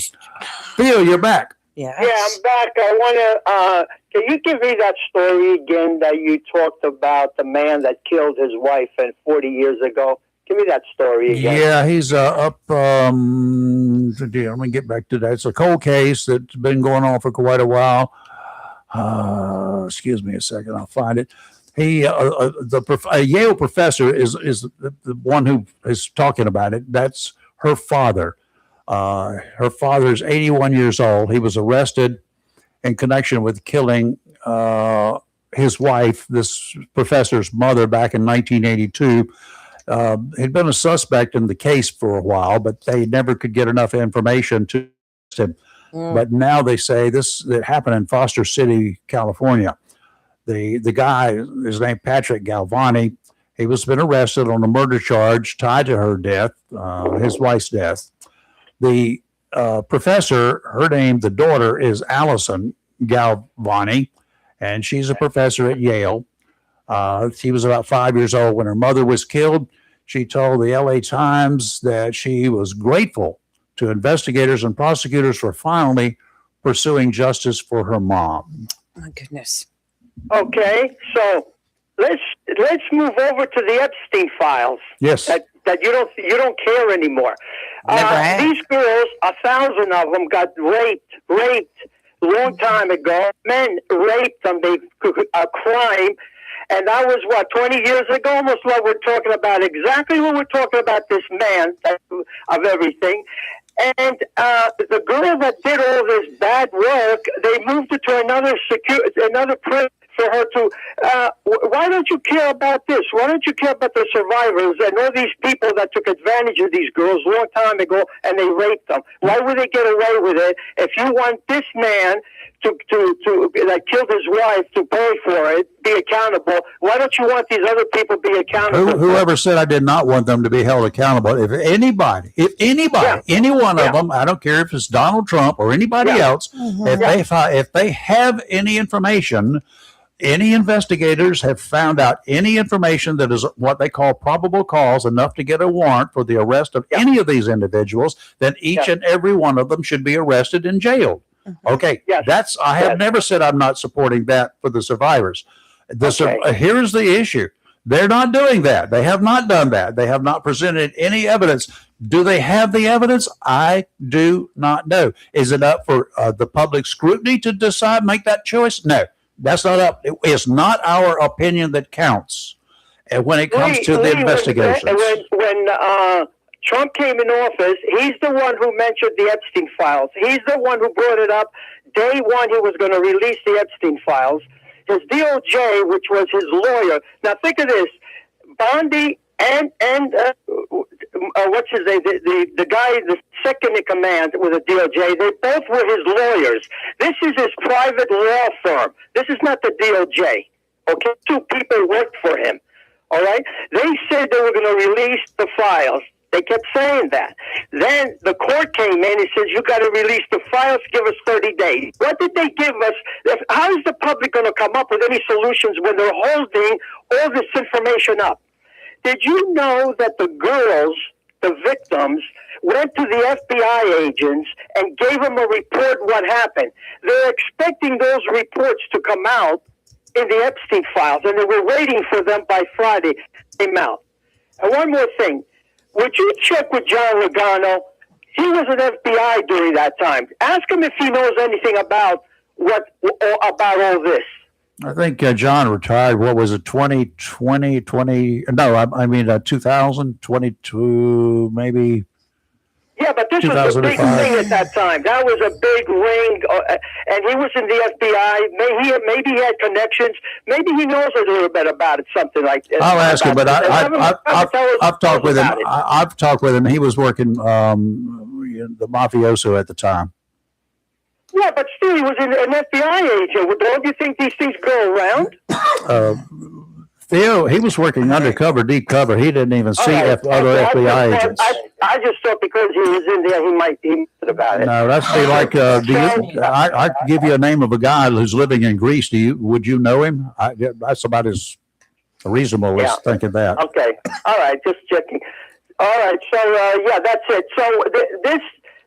Theo, you're back. Yeah, I'm back. I want to, can you give me that story again that you talked about, the man that killed his wife 40 years ago? Give me that story again. Yeah, he's up. Let me get back to that. It's a cold case that's been going on for quite a while. Excuse me a second. I'll find it. He, a Yale professor is the one who is talking about it. That's her father. Her father is 81 years old. He was arrested in connection with killing his wife, this professor's mother, back in 1982. He'd been a suspect in the case for a while, but they never could get enough information to arrest him. But now they say it happened in Foster City, California. The guy is named Patrick Galvani. He was been arrested on a murder charge tied to her death, his wife's death. The professor, her name, the daughter, is Allison Galvani, and she's a professor at Yale. She was about 5 years old when her mother was killed. She told the LA Times that she was grateful to investigators and prosecutors for finally pursuing justice for her mom. my goodness. Okay, so let's move over to the Epstein files. Yes. That you don't care anymore. Never had. These girls, 1,000 of them, got raped long time ago. Men raped them. A crime. And that was, 20 years ago? Almost like we're talking about exactly what we're talking about, this man of everything. And the girl that did all this bad work, they moved her to another prison for her to... why don't you care about this? Why don't you care about the survivors and all these people that took advantage of these girls a long time ago and they raped them? Why would they get away with it? If you want this man that killed his wife to pay for it, be accountable, why don't you want these other people to be accountable? Whoever said I did not want them to be held accountable, if anybody, any one of them, I don't care if it's Donald Trump or anybody else, if they have any information, any investigators have found out any information that is what they call probable cause, enough to get a warrant for the arrest of any of these individuals, then each and every one of them should be arrested and jailed. Okay, I have never said I'm not supporting that for the survivors. Here's the issue. They're not doing that. They have not done that. They have not presented any evidence. Do they have the evidence? I do not know. Is it up for the public scrutiny to decide, make that choice? No, that's not up. It's not our opinion that counts when it comes to the investigations. When Trump came in office, he's the one who mentioned the Epstein files. He's the one who brought it up. Day one, he was going to release the Epstein files. His DOJ, which was his lawyer. Now think of this: Bondi and what's his name? The guy, the second in command with the DOJ. They both were his lawyers. This is his private law firm. This is not the DOJ. Okay, two people worked for him. All right, they said they were going to release the files. They kept saying that. Then the court came in and says, you got to release the files, give us 30 days. What did they give us? How is the public going to come up with any solutions when they're holding all this information up? Did you know that the girls, the victims, went to the FBI agents and gave them a report what happened? They're expecting those reports to come out in the Epstein files, and they were waiting for them by Friday. They came out. And one more thing. Would you check with John Logano? He was an FBI during that time. Ask him if he knows anything about all this. I think John retired. What was it? 2020, 2022, maybe. Yeah, but this was a big thing at that time. That was a big ring, and he was in the FBI. Maybe he had connections. Maybe he knows a little bit about it, something like that. I'll ask him, but I've talked with him. I've talked with him. He was working the mafioso at the time. Yeah, but still, he was an FBI agent. Don't you think these things go around? Theo, he was working undercover, deep cover. He didn't even see other FBI agents. I just thought because he was in there, he might about it. No, that's be like, I can give you a name of a guy who's living in Greece. Would you know him? That's about as reasonable as thinking that. Okay. All right. Just checking. All right. So, that's it. So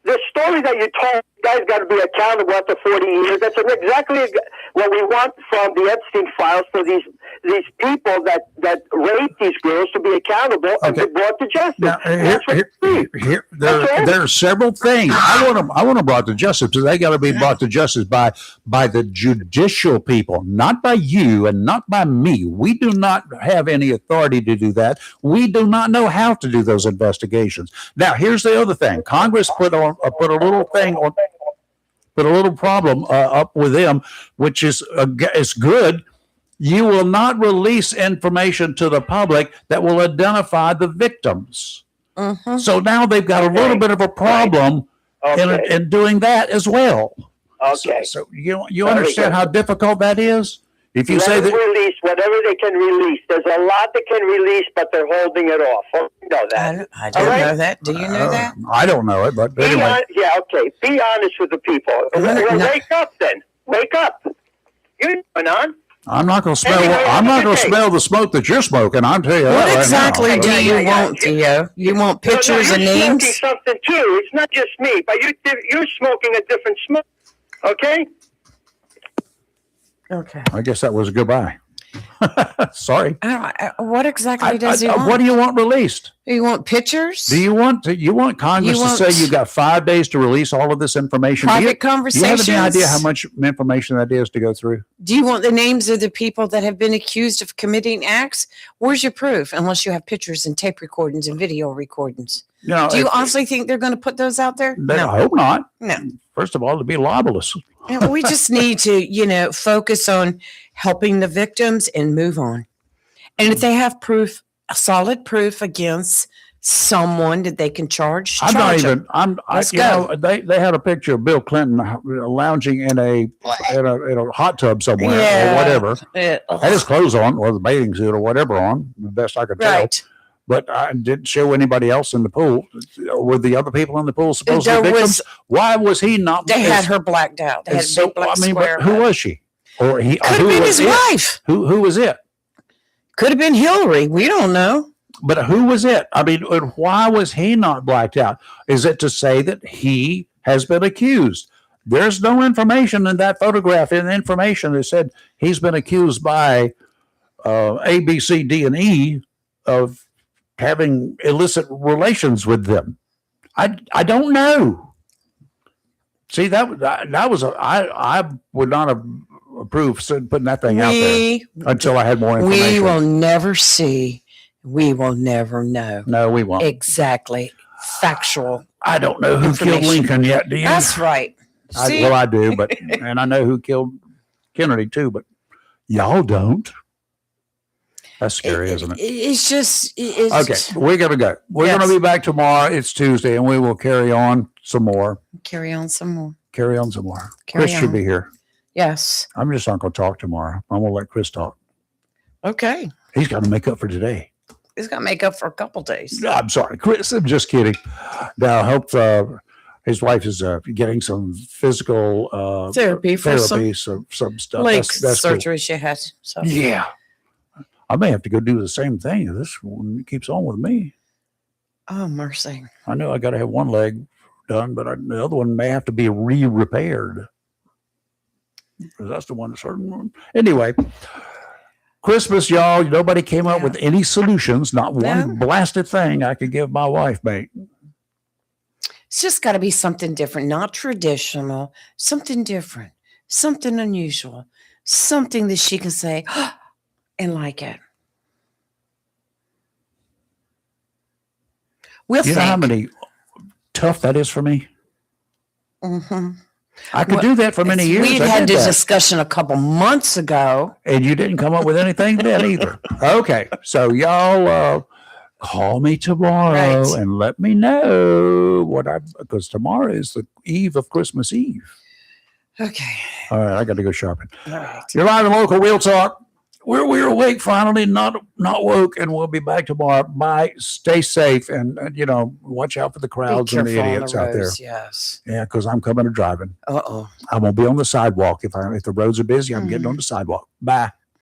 the story that you told, you guys got to be accountable after 40 years. That's exactly what we want from the Epstein files for these people that rape these girls to be accountable and be brought to justice. Now, there are several things I want them brought to justice, because they got to be brought to justice by the judicial people, not by you and not by me. We do not have any authority to do that. We do not know how to do those investigations. Now, here's the other thing: Congress put a little problem up with them, which is good. You will not release information to the public that will identify the victims. Mm-hmm. So now they've got a little bit of a problem in doing that as well. Okay. So you understand how difficult that is? If you say that release whatever they can release, there's a lot they can release, but they're holding it off. You know that. I don't know that. Do you know that? I don't know it, but anyway. Okay. Be honest with the people. Wake up, then. Wake up. You're going on. I'm not going to smell. I'm not going to smell the smoke that you're smoking. I'll tell you what that exactly right now. do you want, Theo? You want pictures and names? You're smoking something too. It's not just me, but you're smoking a different smoke. Okay. Okay. I guess that was a goodbye. Sorry. What exactly does he want? What do you want released? Do you want pictures? Do you want Congress to say you got 5 days to release all of this information? Private conversations? Do you have any idea how much information that is to go through? Do you want the names of the people that have been accused of committing acts? Where's your proof? Unless you have pictures and tape recordings and video recordings. No, do you honestly think they're going to put those out there? No. I hope not. No. First of all, to be libelous. We just need to, focus on helping the victims and move on. And if they have proof, solid proof against someone that they can charge, I'm not even. Let's go. They had a picture of Bill Clinton lounging in a hot tub somewhere or whatever. Had his clothes on, or the bathing suit or whatever on, the best I could tell. Right. But I didn't show anybody else in the pool. Were the other people in the pool supposed to be victims? Why was he not? They had her blacked out. They had a big black square. Who was she? Or he could have been his wife. Who was it? Could have been Hillary. We don't know. But who was it? I mean, why was he not blacked out? Is it to say that he has been accused? There's no information in that photograph. In information that said he's been accused by A, B, C, D, and E of having illicit relations with them. I don't know. See, that was I would not have approved putting that thing out there until I had more information. We will never see. We will never know. No, we won't. Exactly. Factual. I don't know who killed Lincoln yet, do you? That's right. I do, but and I know who killed Kennedy too, but y'all don't. That's scary, isn't it? It's just... okay, we're going to go. We're going to be back tomorrow. It's Tuesday, and we will carry on some more. Chris should be here. Yes. I'm just not going to talk tomorrow. I'm going to let Chris talk. Okay. He's got to make up for today. He's got to make up for a couple days. No, I'm sorry, Chris. I'm just kidding. Now, I hope his wife is getting some physical therapy for some stuff. Like that's surgery cool. she had. So. Yeah. I may have to go do the same thing if this one keeps on with me. Oh, mercy. I know I got to have one leg done, but the other one may have to be repaired. Because that's the one that's hurting. Anyway, Christmas, y'all, nobody came up with any solutions. Not one blasted thing I could give my wife, mate. It's just got to be something different, not traditional, something different, something unusual, something that she can say, and like it. We'll you know how many tough that is for me? Mm-hmm. I could do that for many years. We had this discussion a couple months ago. And you didn't come up with anything then either. Okay. So y'all call me tomorrow and let me know because tomorrow is the eve of Christmas Eve. Okay. All right. I got to go shopping. All right. You're live and local. We'll talk. we're awake finally, not woke, and we'll be back tomorrow. Bye. Stay safe, and watch out for the Be crowds and the careful on idiots the out there. roads, yes. Yeah, because I'm coming to driving. Uh-oh. I won't be on the sidewalk if the roads are busy. I'm getting on the sidewalk. Bye.